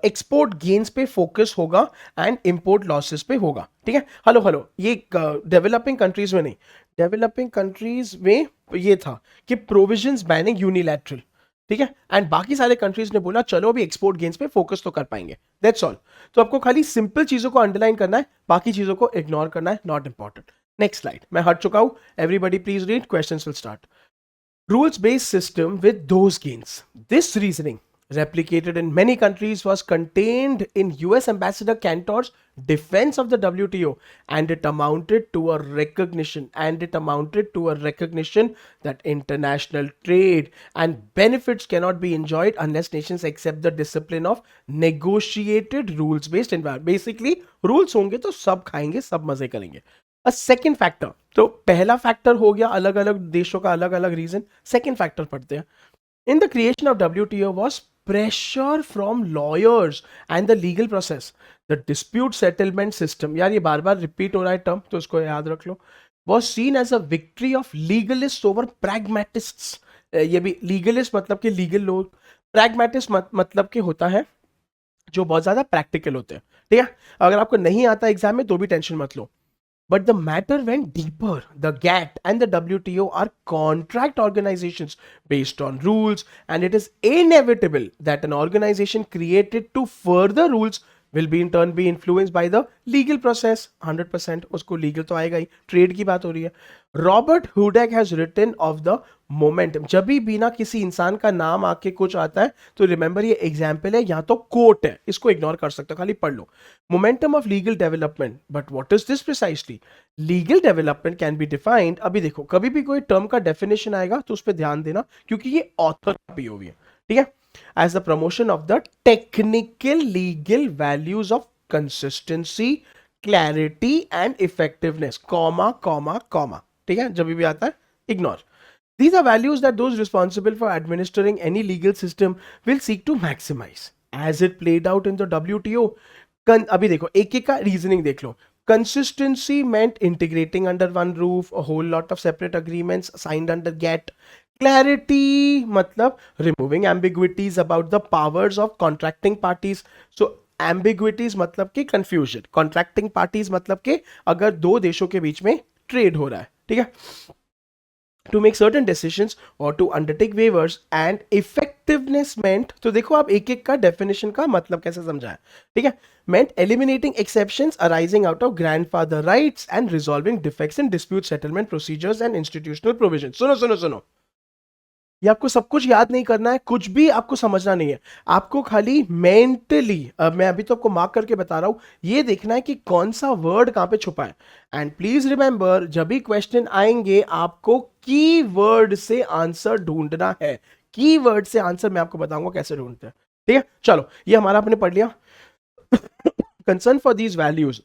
एक्सपोर्ट गेन्स पे फोकस होगा एंड इंपोर्ट लॉसेस पे होगा, ठीक है। हेलो हेलो, ये डेवलपिंग कंट्रीज में नहीं, डेवलपिंग कंट्रीज में ये था कि प्रोविजंस बैनिंग यूनिलैटरल, ठीक है। एंड बाकी सारे कंट्रीज ने बोला चलो अभी एक्सपोर्ट गेन्स पे फोकस तो कर पाएंगे, दैट्स ऑल। तो आपको खाली सिंपल चीजों को अंडरलाइन करना है, बाकी चीजों को इग्नोर करना है, नॉट इंपॉर्टेंट। नेक्स्ट स्लाइड, मैं हट चुका हूं, everybody please read, questions will start. Rules based system with those gains. This reasoning, replicated in many countries, was contained in US Ambassador Cantor's defense of the WTO, and it amounted to a recognition that international trade and benefits cannot be enjoyed unless nations accept the discipline of negotiated rules based environment. Basically, rules होंगे तो सब खाएंगे, सब मजे करेंगे। अ सेकेंड फैक्टर, तो पहला फैक्टर हो गया अलग अलग देशों का अलग अलग रीजन। सेकेंड फैक्टर पढ़ते हैं। In the creation of WTO was pressure from lawyers and the legal process, the dispute settlement system, यार ये बार बार रिपीट हो रहा है टर्म तो इसको याद रख लो, was seen as a victory of legalists over pragmatists। ये भी लीगलिस्ट मतलब कि लीगल लोग, प्रैग्मेटिस्ट मतलब कि होता है जो बहुत ज्यादा प्रैक्टिकल होते हैं, ठीक है। अगर आपको नहीं आता एग्जाम में तो भी टेंशन मत लो। But the matter went deeper. The GATT and the WTO are contract organizations based on rules, and it is inevitable that an organization created to further rules will be in turn be influenced by the legal process. 100% उसको legal तो आएगा ही, ट्रेड की बात हो रही है। Robert Hudec has written of the momentum, जब भी ना किसी इंसान का नाम आके कुछ आता है तो रिमेंबर ये एग्जाम्पल है या तो कोट है, इसको इग्नोर कर सकते हो, खाली पढ़ लो। Momentum of legal development, but what is this precisely? Legal development can be defined, अभी देखो कभी भी कोई टर्म का डेफिनेशन आएगा तो उस पर ध्यान देना क्योंकि ये ऑथर पीओवी है, ठीक है। As the promotion of the technical legal values of consistency, clarity and effectiveness, comma comma comma, ठीक है। जब भी आता है ignore. These are values that those responsible for administering any legal system will seek to maximize as it played out in the WTO। अभी देखो एक एक का रीजनिंग देख लो। Consistency meant integrating under one roof a whole lot of separate agreements signed under GATT। Clarity मतलब removing ambiguities about the powers of contracting parties। So ambiguities मतलब कि confusion, contracting parties मतलब कि अगर दो देशों के बीच में ट्रेड हो रहा है, ठीक है। To make certain decisions or to undertake waivers, and effectiveness meant, तो देखो आप एक एक का डेफिनेशन का मतलब कैसे समझाया, ठीक है। meant eliminating exceptions arising out of grandfather rights and resolving defects in dispute settlement procedures and institutional provisions। सुनो सुनो सुनो, ये आपको सब कुछ याद नहीं करना है, कुछ भी आपको समझना नहीं है, आपको खाली मेंटली, मैं अभी तो आपको मार्क करके बता रहा हूं, ये देखना है कि कौन सा वर्ड कहां पे छुपा है। एंड प्लीज रिमेंबर जब भी क्वेश्चन आएंगे आपको कीवर्ड से आंसर ढूंढना है, कीवर्ड से आंसर मैं आपको बताऊंगा कैसे ढूंढते हैं, ठीक है। चलो ये हमारा आपने पढ़ लिया। Concern for these values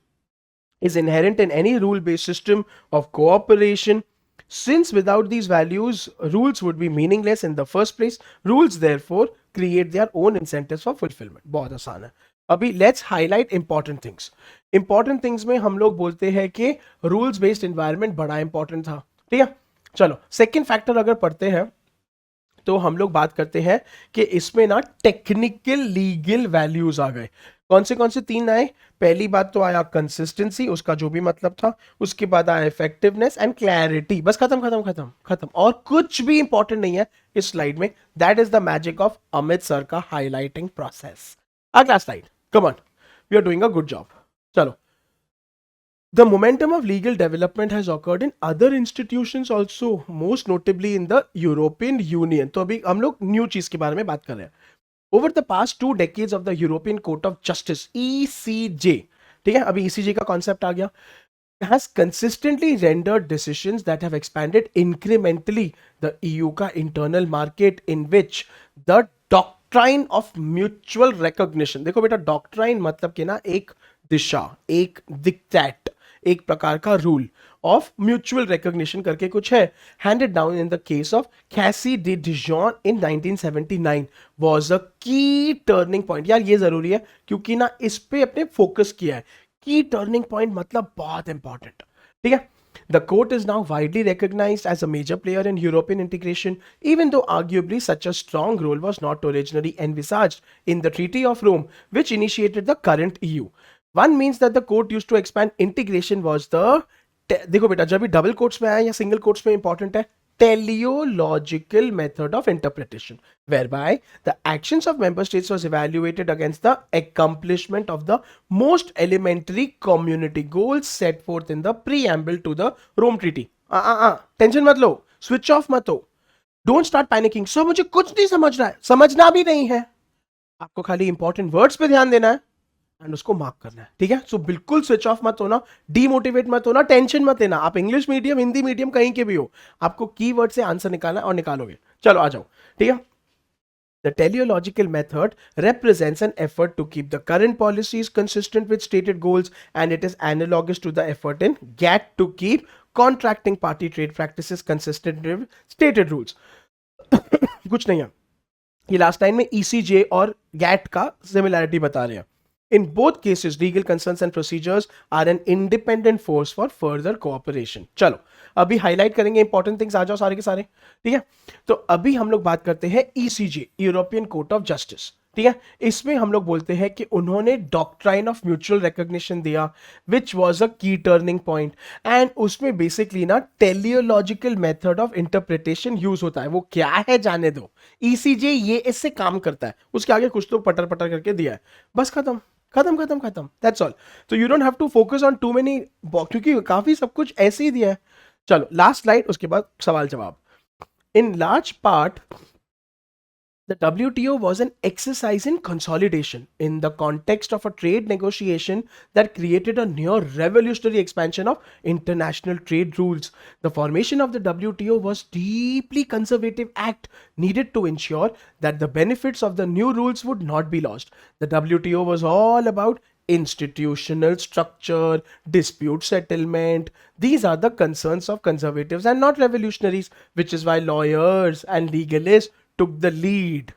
is inherent in any rule-based system of cooperation, since without these values rules would be meaningless in the first place। rules therefore create their own incentives for fulfillment। बहुत आसान है। अभी let's highlight important things। important things में हम लोग बोलते हैं कि rules based environment बड़ा important था, ठीक है। चलो सेकेंड फैक्टर अगर पढ़ते हैं तो हम लोग बात करते हैं कि इसमें ना टेक्निकल लीगल वैल्यूज आ गए। कौन से तीन आए? पहली बात तो आया कंसिस्टेंसी, उसका जो भी मतलब था, उसके बाद आया इफेक्टिवनेस एंड क्लैरिटी। बस खत्म खत्म खत्म खत्म, और कुछ भी इंपॉर्टेंट नहीं है इस स्लाइड में। That is the magic of Amit sir का हाईलाइटिंग प्रोसेस। अगला slide, come on, we are doing a good job. चलो, the momentum of legal development has occurred in other institutions also, most notably in the European Union। तो अभी हम लोग न्यू चीज के बारे में बात कर रहे हैं। Over the past 2 decades of the European Court of Justice (ECJ), ठीक है, अभी ECJ का कॉन्सेप्ट आ गया, has consistently rendered decisions that have expanded incrementally the EU का internal market, in which the doctrine of mutual recognition, देखो बेटा डॉक्ट्राइन मतलब कि ना एक दिशा, एक डिक्टेट, एक प्रकार का रूल ऑफ म्यूचुअल रिकॉग्निशन करके कुछ है, handed down in the case of Cassis de Dijon in 1979 was a key turning point. यार ये जरूरी है क्योंकि ना इस पे अपने फोकस किया है। की टर्निंग पॉइंट मतलब बहुत इंपॉर्टेंट, ठीक है। The court is now widely recognized as a major player in European integration, even though arguably such a strong role was not originally envisaged in the Treaty of Rome, which initiated the current EU. One means that the court used to expand integration was the देखो बेटा, जब भी डबल कोट्स में आया या सिंगल कोट्स में इंपॉर्टेंट है, teleological method of interpretation, whereby the actions of member states was evaluated against the accomplishment of the most elementary community goals set forth in the preamble to the Rome Treaty. Tension मत लो, स्विच ऑफ मत हो, डोंट स्टार्ट पैनिकिंग। सर मुझे कुछ नहीं समझ रहा है, समझना भी नहीं है, आपको खाली इंपॉर्टेंट वर्ड्स पे ध्यान देना है एंड उसको मार्क करना है, ठीक है। सो बिल्कुल स्विच ऑफ मत होना, डीमोटिवेट मत होना, टेंशन मत लेना। आप इंग्लिश मीडियम, हिंदी मीडियम, कहीं के भी हो, आपको कीवर्ड से आंसर निकालना और निकालोगे। चलो आ जाओ, ठीक है। The teleological method represents an effort to keep the current policies consistent with stated goals, and it is analogous to the effort in GATT to keep contracting party trade practices consistent with stated rules. कुछ नहीं है, ये लास्ट लाइन में ECJ और GATT का सिमिलैरिटी बता रहे हैं। In both cases, legal concerns and procedures are an independent force for further cooperation. चलो अभी हाईलाइट करेंगे इंपॉर्टेंट थिंग्स, आ जाओ सारे के सारे, ठीक है। तो अभी हम लोग बात करते हैं ECJ, European Court of justice, ठीक है। इसमें हम लोग बोलते हैं कि उन्होंने डॉक्ट्राइन ऑफ म्यूचुअल रिकॉग्निशन दिया, which was a key turning point, and उसमें बेसिकली ना teleological method of interpretation use होता है। वो क्या है जाने दो, ECJ ये इससे काम करता है, उसके आगे कुछ तो पटर पटर करके दिया है, बस खत्म खत्म खत्म खत्म, दैट्स ऑल। तो you don't have to focus on too many, क्योंकि काफी सब कुछ ऐसे ही दिया है। चलो लास्ट स्लाइड, उसके बाद सवाल जवाब। In large part the WTO was an exercise in consolidation in the context of a trade negotiation that created a near revolutionary expansion of international trade rules. The formation of the WTO was deeply conservative act needed to ensure that the benefits of the new rules would not be lost. The WTO was all about institutional structure, dispute settlement. These are the concerns of conservatives and not revolutionaries, which is why lawyers and legalists took the lead.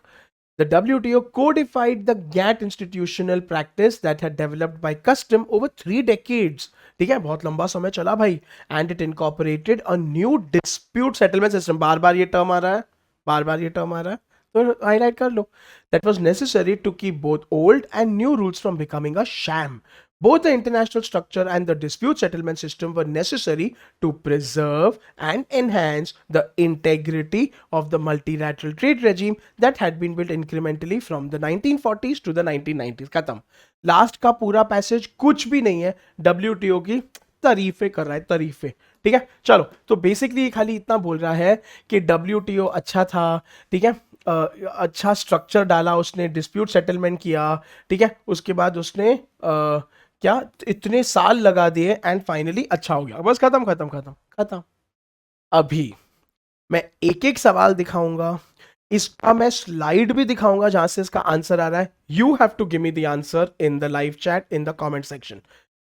The WTO codified the GATT institutional practice that had developed by custom over 3 decades. ठीक है, बहुत लंबा समय चला भाई, and it incorporated a new dispute settlement system. बार बार ये टर्म आ रहा है, बार बार ये टर्म आ रहा है, तो हाईलाइट कर लो। That was necessary to keep both old and new rules from becoming a sham. Both the international structure and the dispute settlement system were necessary to preserve and enhance the integrity of the multilateral trade regime that had been built incrementally from the 1940s to the 1990s. खत्म। लास्ट का पूरा पैसेज कुछ भी नहीं है, WTO की तारीफें कर रहा है, तारीफें, ठीक है। चलो तो बेसिकली खाली इतना बोल रहा है कि WTO अच्छा था, ठीक है, अच्छा स्ट्रक्चर डाला उसने, डिस्प्यूट सेटलमेंट किया, ठीक है, उसके बाद उसने क्या इतने साल लगा दिए एंड फाइनली अच्छा हो गया, बस खत्म खत्म खत्म खत्म। अभी मैं एक एक सवाल दिखाऊंगा, इसका मैं स्लाइड भी दिखाऊंगा जहां से इसका आंसर आ रहा है। You have to give me the answer in the live chat in the comment section.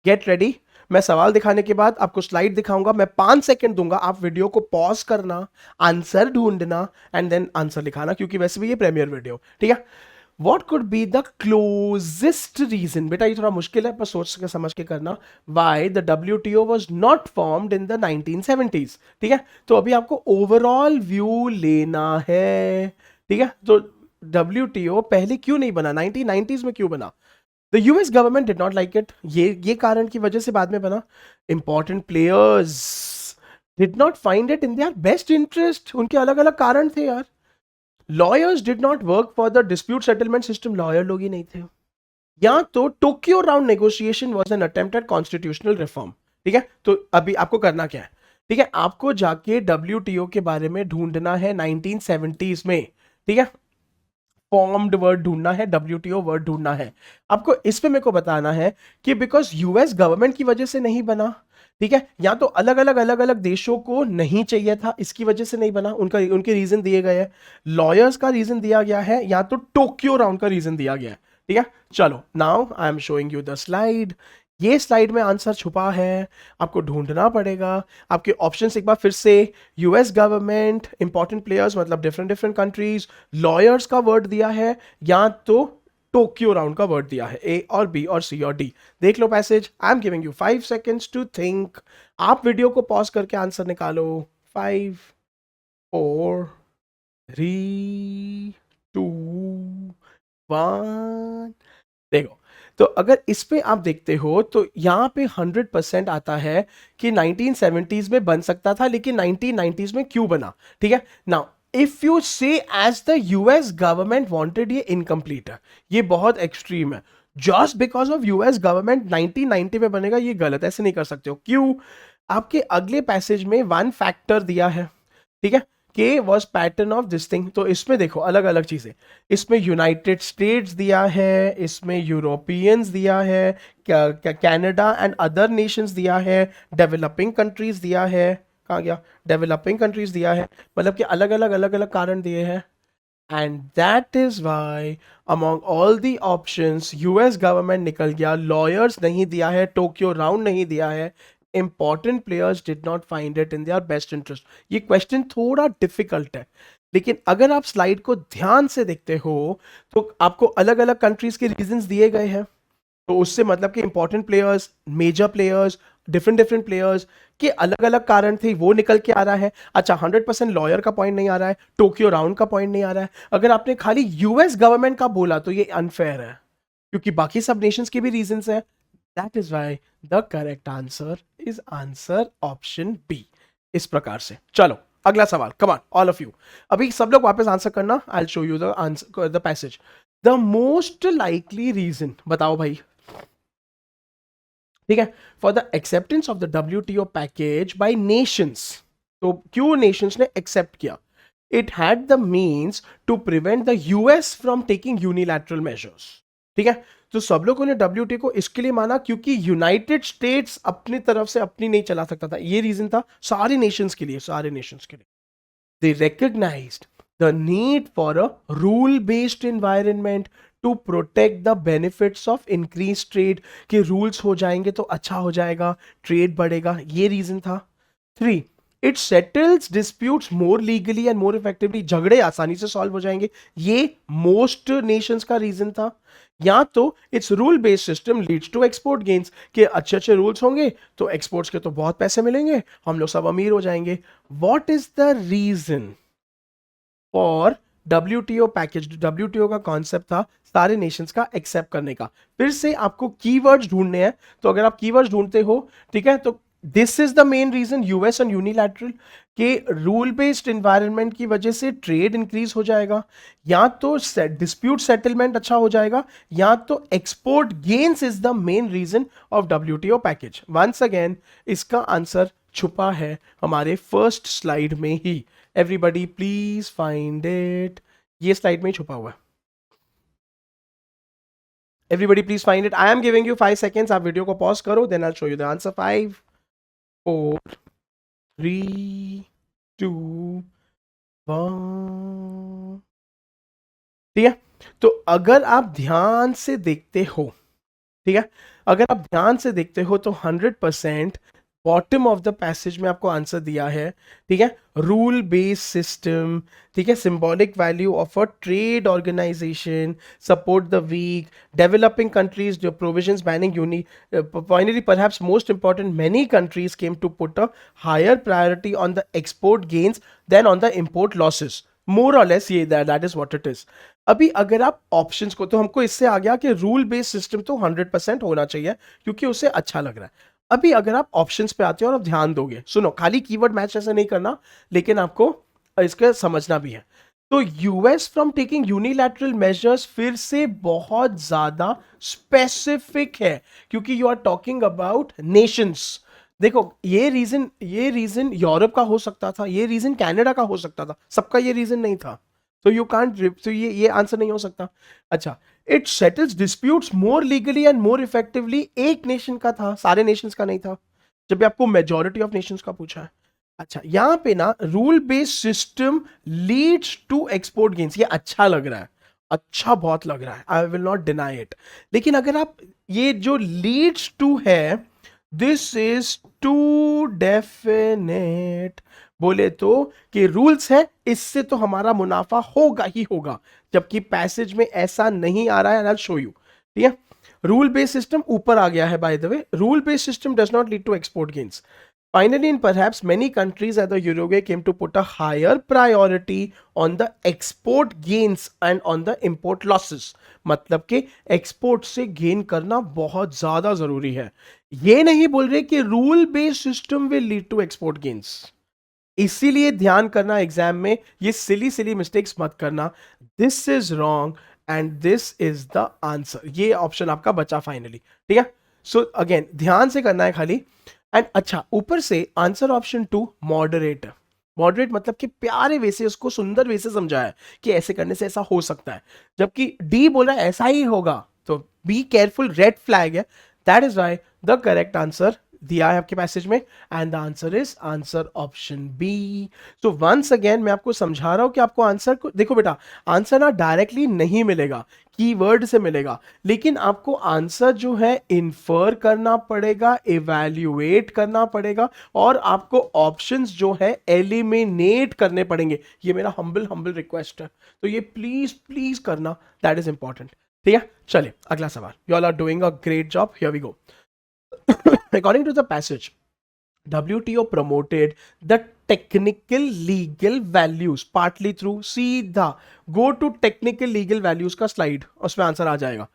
Get ready. मैं सवाल दिखाने के बाद आपको स्लाइड दिखाऊंगा, मैं 5 सेकंड दूंगा, आप वीडियो को पॉज करना, आंसर ढूंढना एंड देन आंसर लिखाना, क्योंकि वैसे भी ये प्रीमियर वीडियो, ठीक है। What could be the closest reason? बेटा ये थोड़ा मुश्किल है, पर सोच के समझ के करना। Why the WTO was not formed in the 1970s? ठीक है, तो अभी आपको ओवरऑल व्यू लेना है, ठीक है। तो WTO पहले क्यों नहीं बना, 1990s में क्यों बना? The US government did not like it. ये कारण की वजह से बाद में बना। Important players did not find it in their best interest. उनके अलग अलग कारण थे यार। Lawyers did not work for the dispute settlement system. Lawyer लोग ही नहीं थे। या तो Tokyo round negotiation was an attempt at constitutional reform, ठीक है। तो अभी आपको करना क्या है, ठीक है, आपको जाके WTO के बारे में ढूंढना है 1970s में, ठीक है, फॉर्म्ड वर्ड ढूंढना है, WTO वर्ड ढूंढना है आपको। इस पे मेरे को बताना है कि बिकॉज US गवर्नमेंट की वजह से नहीं बना, ठीक है, या तो अलग अलग देशों को नहीं चाहिए था, इसकी वजह से नहीं बना, उनके रीजन दिए गए हैं, लॉयर्स का रीजन दिया गया है, या तो टोक्यो राउंड का रीजन दिया गया है, ठीक है। चलो now I am showing you the slide. ये स्लाइड में आंसर छुपा है, आपको ढूंढना पड़ेगा। आपके ऑप्शंस एक बार फिर से, यूएस गवर्नमेंट, इंपॉर्टेंट प्लेयर्स मतलब डिफरेंट डिफरेंट कंट्रीज, लॉयर्स का वर्ड दिया है, या तो टोक्यो राउंड का वर्ड दिया है, ए और बी और सी और डी। देख लो passage. I am giving you 5 seconds to think. आप वीडियो को पॉज करके आंसर निकालो। 5, 4, 3, 2, 1। देखो, तो अगर इस पे आप देखते हो तो यहां पे 100% आता है कि 1970s में बन सकता था, लेकिन 1990s में क्यों बना? ठीक है, now if you say as the US government wanted, ये इनकम्प्लीट है, ये बहुत एक्सट्रीम है। Just because of US government 1990 में बनेगा, ये गलत, ऐसे नहीं कर सकते हो। क्यों? आपके अगले पैसेज में वन फैक्टर दिया है, ठीक है, के was pattern of this thing. तो इसमें देखो अलग अलग चीजें, इसमें यूनाइटेड स्टेट्स दिया है, इसमें यूरोपियंस दिया है, कनाडा एंड अदर नेशंस दिया है, डेवलपिंग कंट्रीज दिया है, कहाँ गया, डेवलपिंग कंट्रीज दिया है, मतलब कि अलग अलग कारण दिए हैं। And that is why among all the options US government निकल गया, लॉयर्स नहीं दिया है, टोक्यो राउंड नहीं दिया है, important players did not find it in their best interest. ये क्वेश्चन थोड़ा डिफिकल्ट है, लेकिन अगर आप स्लाइड को ध्यान से देखते हो तो आपको अलग अलग कंट्रीज के रीजंस दिए गए हैं। तो उससे मतलब कि important players, major players, different different players के अलग अलग कारण थे, वो निकल के आ रहा है। अच्छा, 100% लॉयर का पॉइंट नहीं आ रहा है, टोक्यो राउंड का पॉइंट नहीं आ रहा है। अगर आपने खाली यूएस गवर्नमेंट का बोला तो ये अनफेयर है, क्योंकि बाकी सब नेशंस के भी रीजंस है। That is why the correct answer is answer option B. इस प्रकार से चलो अगला सवाल, come on all of you, अभी सब लोग वापस आंसर करना। I will show you the answer, the passage. The most likely reason, बताओ भाई, ठीक है, for the acceptance of the WTO package by nations. तो क्यों नेशंस ने एक्सेप्ट किया? It had the means to prevent the US from taking unilateral measures. ठीक है, तो सब लोगों ने WTO को इसके लिए माना क्योंकि यूनाइटेड स्टेट्स अपनी तरफ से अपनी नहीं चला सकता था, ये रीजन था सारे नेशंस के लिए, सारे नेशंस के लिए। They recognized the need for a rule-based environment to protect the benefits of increased trade, कि रूल्स हो जाएंगे तो अच्छा हो जाएगा, ट्रेड बढ़ेगा, ये रीजन था। 3, it settles disputes more legally and more effectively, झगड़े आसानी से सॉल्व हो जाएंगे, ये मोस्ट नेशंस का रीजन था। या तो it's rule based system leads to export gains, के अच्छे अच्छे रूल्स होंगे तो एक्सपोर्ट्स के तो बहुत पैसे मिलेंगे, हम लोग सब अमीर हो जाएंगे। What is the reason for WTO package? WTO का कॉन्सेप्ट था सारे नेशंस का एक्सेप्ट करने का। फिर से आपको कीवर्ड्स ढूंढने हैं, तो अगर आप कीवर्ड्स ढूंढते हो, ठीक है, तो this is the main reason, US and unilateral के रूल बेस्ड एनवायरनमेंट की वजह से ट्रेड इंक्रीज हो जाएगा, या तो डिस्प्यूट सेटलमेंट अच्छा हो जाएगा, या तो export gains is the main reason of WTO package. Once again इसका आंसर छुपा है हमारे फर्स्ट स्लाइड में ही। एवरीबडी प्लीज फाइंड इट, ये स्लाइड में ही छुपा हुआ है। Everybody please find it. I am giving you 5 seconds, आप वीडियो को पॉज करो, then I will show you the answer. 5, 4, 3, 2, 1। ठीक है, तो अगर आप ध्यान से देखते हो, ठीक है, अगर आप ध्यान से देखते हो तो 100% बॉटम ऑफ द पैसेज में आपको आंसर दिया है। ठीक है, रूल बेस्ड सिस्टम, ठीक है, symbolic value of a trade organisation, support the weak, developing countries, जो provisions banning finally perhaps most important, many countries came to put a higher priority on the export gains than on the import losses. More और लेस ये that is what it is. अभी अगर आप ऑप्शंस को, तो हमको इससे आ गया कि रूल बेस्ड सिस्टम तो 100% होना चाहिए क्योंकि उसे अच्छा लग रहा है। अभी अगर आप ऑप्शंस पे आते हो और आप ध्यान दोगे, सुनो, खाली कीवर्ड मैच ऐसे नहीं करना, लेकिन आपको इसका समझना भी है। तो US from taking unilateral measures फिर से बहुत ज्यादा स्पेसिफिक है, क्योंकि you are talking about nations. देखो, ये रीजन यूरोप का हो सकता था, ये रीजन कनाडा का हो सकता था, सबका ये रीजन नहीं था। तो यू कांट, तो ये आंसर नहीं हो सकता। अच्छा, it settles disputes more legally and more effectively, एक नेशन का था, सारे नेशंस का नहीं था, जब भी आपको मेजॉरिटी ऑफ नेशंस का पूछा है। अच्छा, यहां पे ना rule based system leads to export gains, ये अच्छा लग रहा है। अच्छा बहुत लग रहा है, I will not deny it. लेकिन अगर आप ये जो लीड्स टू है, दिस इज टू डेफिनेट बोले तो कि रूल्स है, इससे तो हमारा मुनाफा होगा ही होगा, जबकि पैसेज में ऐसा नहीं आ रहा है। आई शो यू, ठीक है। रूल बेस्ड सिस्टम ऊपर आ गया है, by the way. Rule based system does not lead to export gains. Finally, in perhaps many countries at the Uruguay came to put a higher priority on the export gains and on the import losses. मतलब कि एक्सपोर्ट से गेन करना बहुत ज्यादा जरूरी है। ये नहीं बोल रहे कि rule based system will lead to export gains. इसीलिए ध्यान करना एग्जाम में, ये सिली सिली मिस्टेक्स मत करना। This is wrong and this is the answer. ये ऑप्शन आपका बचा फाइनली, ठीक है। सो अगेन ध्यान से करना है खाली। एंड अच्छा, ऊपर से आंसर ऑप्शन 2 मॉडरेट। मॉडरेट मतलब कि प्यारे वे से, उसको सुंदर वे से समझाया कि ऐसे करने से ऐसा हो सकता है, जबकि डी बोला ऐसा ही होगा, तो बी केयरफुल, रेड फ्लैग है। That is why the correct answer दिया है आपके पैसेज में, and the answer is answer option B. So once again मैं आपको समझा रहा हूं कि आपको आंसर को देखो बेटा, आंसर ना डायरेक्टली नहीं मिलेगा, कीवर्ड से मिलेगा, लेकिन आपको आंसर जो है इन्फर करना पड़ेगा, इवैल्यूएट करना पड़ेगा, और आपको ऑप्शंस जो है एलिमिनेट करने पड़ेंगे। ये मेरा हम्बल रिक्वेस्ट है, तो ये प्लीज प्लीज करना, दैट इज इंपॉर्टेंट, ठीक है। चलिए अगला सवाल। You all are doing a great job, here we go. According to the passage, WTO promoted the technical legal values partly through, सीधा go to technical legal values का स्लाइड, उसमें आंसर आ जाएगा।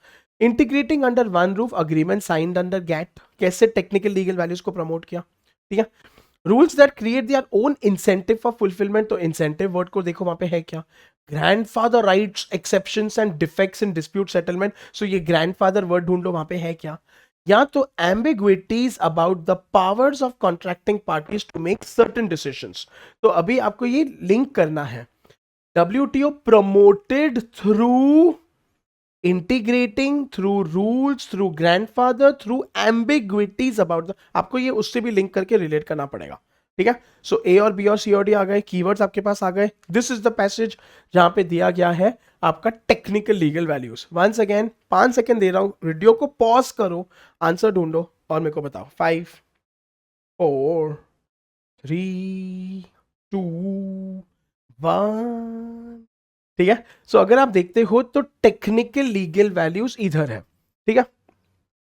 Integrating under one roof agreement signed under GATT, कैसे टेक्निकल लीगल वैल्यूज को प्रमोट किया, ठीक है। Rules that create their own incentive for fulfilment, तो इंसेंटिव वर्ड को देखो वहां पे है क्या, grandfather rights, exceptions and defects in dispute settlement. So ये ग्रैंडफादर वर्ड ढूंढ लो, वहां पे है क्या, या तो ambiguities about the powers of contracting parties to make certain decisions। तो अभी आपको ये लिंक करना है, WTO promoted through integrating, through rules, through grandfather, through ambiguities about the, आपको ये उससे भी लिंक करके रिलेट करना पड़ेगा, ठीक है। सो ए और बी और सी और डी आ गए, कीवर्ड्स आपके पास आ गए। दिस इज द पैसेज जहां पे दिया गया है आपका technical legal values. Once again 5 second दे रहा हूं, वीडियो को पॉज करो, आंसर ढूंढो और मेरे को बताओ। 5 4 3 2 1, ठीक है। सो अगर आप देखते हो तो टेक्निकल लीगल वैल्यूज इधर है, ठीक है।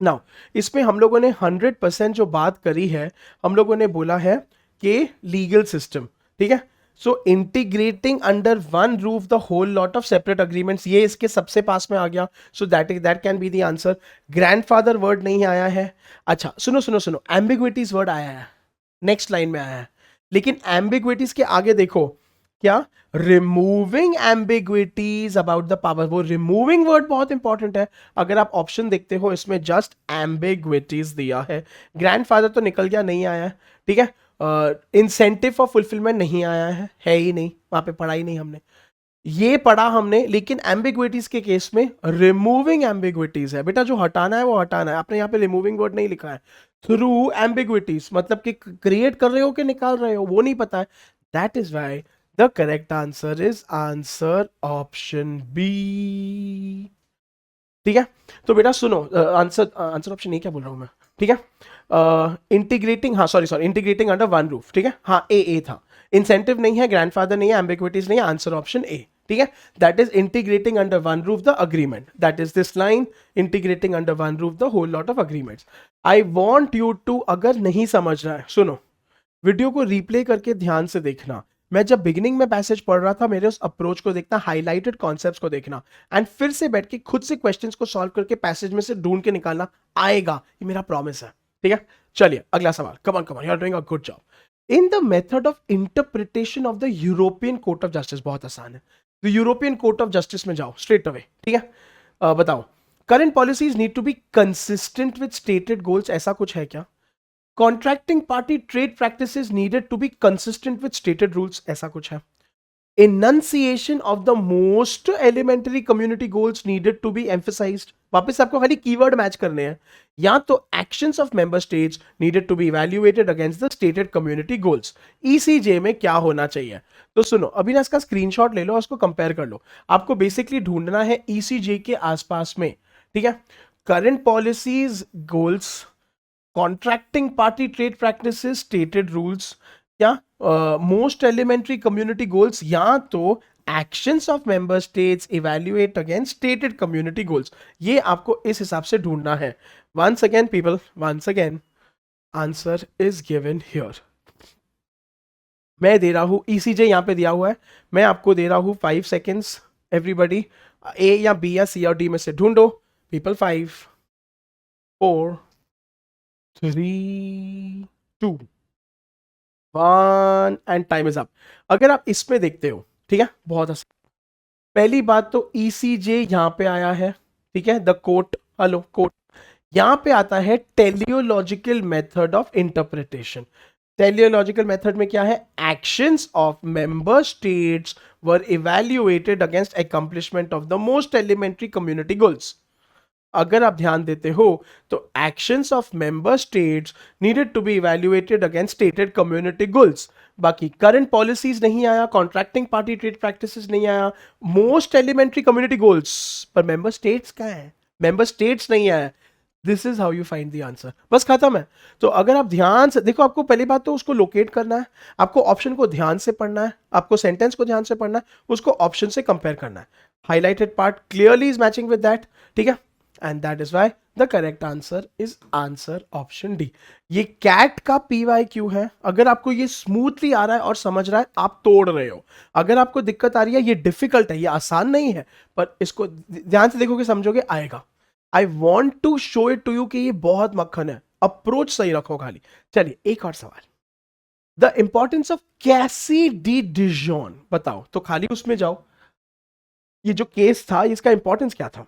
नाउ इसमें हम लोगों ने 100% जो बात करी है, हम लोगों ने बोला है कि लीगल सिस्टम, ठीक है। So integrating under one roof the whole lot of separate agreements, ये इसके सबसे पास में आ गया। So that can be the answer. Grandfather word नहीं आया है। अच्छा सुनो सुनो सुनो, एम्बिग्विटीज वर्ड आया है, नेक्स्ट लाइन में आया है, लेकिन एम्बिग्विटीज के आगे देखो क्या, removing ambiguities about the power. वो रिमूविंग वर्ड बहुत इंपॉर्टेंट है। अगर आप ऑप्शन देखते हो इसमें जस्ट एम्बिग्विटीज दिया है। ग्रैंडफादर तो निकल गया, नहीं आया है, ठीक है। इंसेंटिव फॉर फुलफिलमेंट नहीं आया है ही नहीं, वहां पे पढ़ा ही नहीं हमने, ये पढ़ा हमने। लेकिन एम्बिग्विटीज के केस में रिमूविंग एम्बिग्विटीज है बेटा, जो हटाना है वो हटाना है। आपने यहाँ पे रिमूविंग वर्ड नहीं लिखा है, थ्रू एम्बिग्विटीज, मतलब कि क्रिएट कर रहे हो कि निकाल रहे हो वो नहीं पता है। That is why the correct answer is answer option B, ठीक है। तो बेटा सुनो, आंसर ऑप्शन ए क्या बोल रहा हूं मैं, ठीक है। इंटीग्रेटिंग, हाँ sorry integrating under one roof, ठीक है। हाँ ए था, इंसेंटिव नहीं है, ग्रैंडफादर नहीं है, एम्बिग्विटीज नहीं है, आंसर ऑप्शन ए, ठीक है। That is integrating under one roof the agreement, that is this line, integrating under one roof the whole lot of agreements. I want you to, अगर नहीं समझ रहा है सुनो, वीडियो को रिप्ले करके ध्यान से देखना। मैं जब बिगिनिंग में पैसेज पढ़ रहा था, मेरे उस अप्रोच को देखना, हाईलाइटेड कॉन्सेप्ट्स को देखना, एंड फिर से बैठ के खुद से क्वेश्चंस को सॉल्व करके पैसेज में से ढूंढ के निकालना, आएगा, ये मेरा प्रॉमिस है, ठीक है। चलिए अगला सवाल, come on you are doing a good job. In the method of interpretation of the European Court of Justice, बहुत आसान है, तो यूरोपियन कोर्ट ऑफ जस्टिस में जाओ स्ट्रेट अवे, ठीक है। बताओ, current policies need to be consistent with stated goals, ऐसा कुछ है क्या। Contracting party trade practices needed to be consistent with stated rules, ऐसा कुछ है। Enunciation of the most elementary community goals needed to be emphasized, वापस आपको खाली कीवर्ड मैच करने हैं। या तो actions of member states needed to be evaluated against the stated community goals, ECJ में क्या होना चाहिए। तो सुनो, अभी ना इसका स्क्रीनशॉट ले लो और उसको कंपेयर कर लो। आपको बेसिकली ढूंढना है ईसीजे के आसपास में, ठीक है, current policies, goals, contracting party trade practices, stated rules, या मोस्ट एलिमेंट्री कम्युनिटी गोल्स, या तो actions of member states evaluate against stated community goals. ये आपको इस हिसाब से ढूंढना है। Once again people, once again answer is given here. मैं दे रहा हूं ईसीजे, यहां पे दिया हुआ है, मैं आपको दे रहा हूं 5 सेकेंड्स। एवरीबडी ए या बी या सी और डी में से ढूंढो। People 5, 4, 3, 2, 1 and time is up. अगर आप इसमें देखते हो, ठीक है, बहुत आसान। पहली बात तो ईसीजे यहां पे आया है, ठीक है, द कोर्ट, हेलो कोर्ट। यहां पे आता है teleological method of interpretation. Teleological method में क्या है, actions of member states were evaluated against accomplishment of the most elementary community goals. अगर आप ध्यान देते हो तो actions of member states needed to be evaluated against stated community goals. बाकी करंट पॉलिसीज नहीं आया, कॉन्ट्रैक्टिंग पार्टी ट्रेड प्रैक्टिसेस नहीं आया, मोस्ट एलिमेंट्री कम्युनिटी गोल्स, पर मेंबर स्टेट्स कहां है, मेंबर स्टेट्स नहीं आया। This is how you find the answer, बस खत्म है। तो अगर आप ध्यान से देखो, आपको पहली बात तो उसको लोकेट करना है, आपको ऑप्शन को ध्यान से पढ़ना है, आपको सेंटेंस को ध्यान से पढ़ना है, उसको ऑप्शन से कंपेयर करना है। Highlighted part clearly is matching with that, ठीक है, and that is why the correct answer is answer option D। ये कैट का PYQ है। अगर आपको ये स्मूथली आ रहा है और समझ रहा है, आप तोड़ रहे हो। अगर आपको दिक्कत आ रही है, ये डिफिकल्ट है, ये आसान नहीं है, पर इसको ध्यान से देखोगे, समझोगे, आएगा। I want to show it to you कि ये बहुत मक्खन है। अप्रोच सही रखो खाली। चलिए एक और सवाल, the importance of Cassis de डिजॉन बताओ। तो खाली उसमें जाओ, ये जो केस था इसका इंपॉर्टेंस क्या था,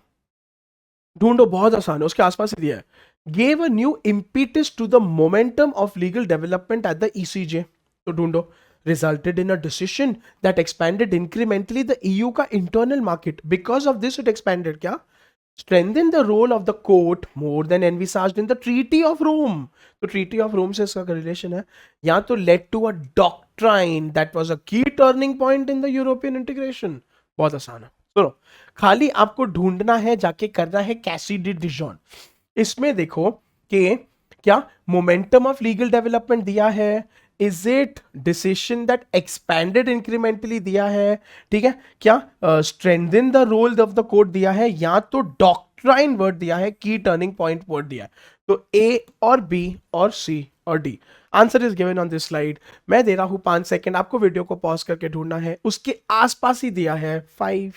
ढूंढो, बहुत आसान है, उसके आसपास ही दिया है। Gave a new impetus to the momentum of legal development at the ECJ. तो ढूंढो, resulted in a decision that expanded incrementally the EU का internal market. Because of this it expanded क्या? Strengthen the role of the court more than envisaged in the Treaty of Rome. तो Treaty of Rome से इसका रिलेशन है। या तो led to a doctrine that was a key turning point in the European integration। बहुत आसान है, सुनो, खाली आपको ढूंढना है, जाके करना है कैसिडी डिजॉन। इसमें देखो कि क्या मोमेंटम ऑफ लीगल डेवलपमेंट दिया है, is it decision that expanded incrementally दिया है, ठीक है, क्या strengthen the role of the court दिया है, या तो डॉक्ट्राइन वर्ड दिया है, की टर्निंग पॉइंट वर्ड दिया है। तो ए और बी और सी और D. Answer is given on this slide. मैं दे रहा हूं 5 सेकेंड, आपको वीडियो को पॉज करके ढूंढना है, उसके आसपास ही दिया है। 5,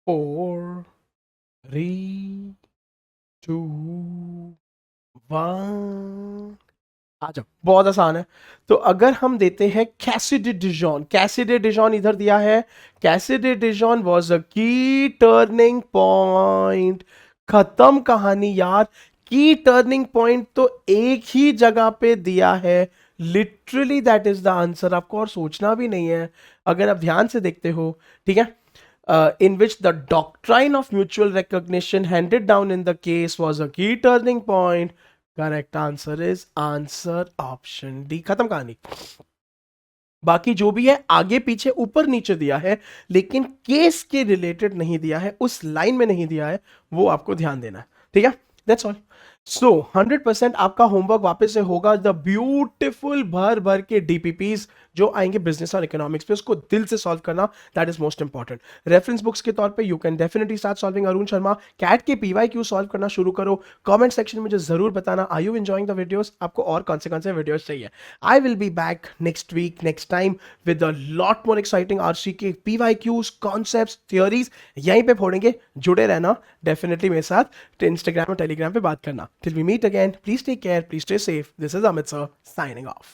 4, 3, 2, 1। आ जाओ, बहुत आसान है। तो अगर हम देते हैं कैसिडी डिजॉन, कैसिडी डिजॉन इधर दिया है, Cassidy डिजॉन was a key turning point. खत्म कहानी यार। की टर्निंग पॉइंट तो एक ही जगह पे दिया है, literally that is the answer. आपको और सोचना भी नहीं है अगर आप ध्यान से देखते हो, ठीक है। In which the doctrine of mutual recognition handed down in the case was a key turning point. Correct answer is answer option D। खत्म कहानी। बाकी जो भी है आगे पीछे ऊपर नीचे दिया है, लेकिन केस के रिलेटेड नहीं दिया है, उस लाइन में नहीं दिया है, वो आपको ध्यान देना है, ठीक है। That's all. सो 100% आपका होमवर्क वापस से होगा। द ब्यूटिफुल भर भर के डीपीपीज जो आएंगे बिजनेस और इकोनॉमिक्स पे, उसको दिल से सॉल्व करना, that is most important. Reference books के तौर पे you can definitely start solving Arun Sharma. CAT के PYQ सॉल्व करना शुरू करो। कमेंट सेक्शन में मुझे जरूर बताना, are you enjoying the videos, आपको और कौन से वीडियोस चाहिए। I will be back next week, next time with a lot more exciting RC के PYQs, कॉन्सेप्ट्स, थियोरीज यहीं पे फोड़ेंगे। जुड़े रहना डेफिनेटली मेरे साथ, इंस्टाग्राम और टेलीग्राम पे बात करना। Till we meet again, please take care, please stay safe. This is Amit sir signing off.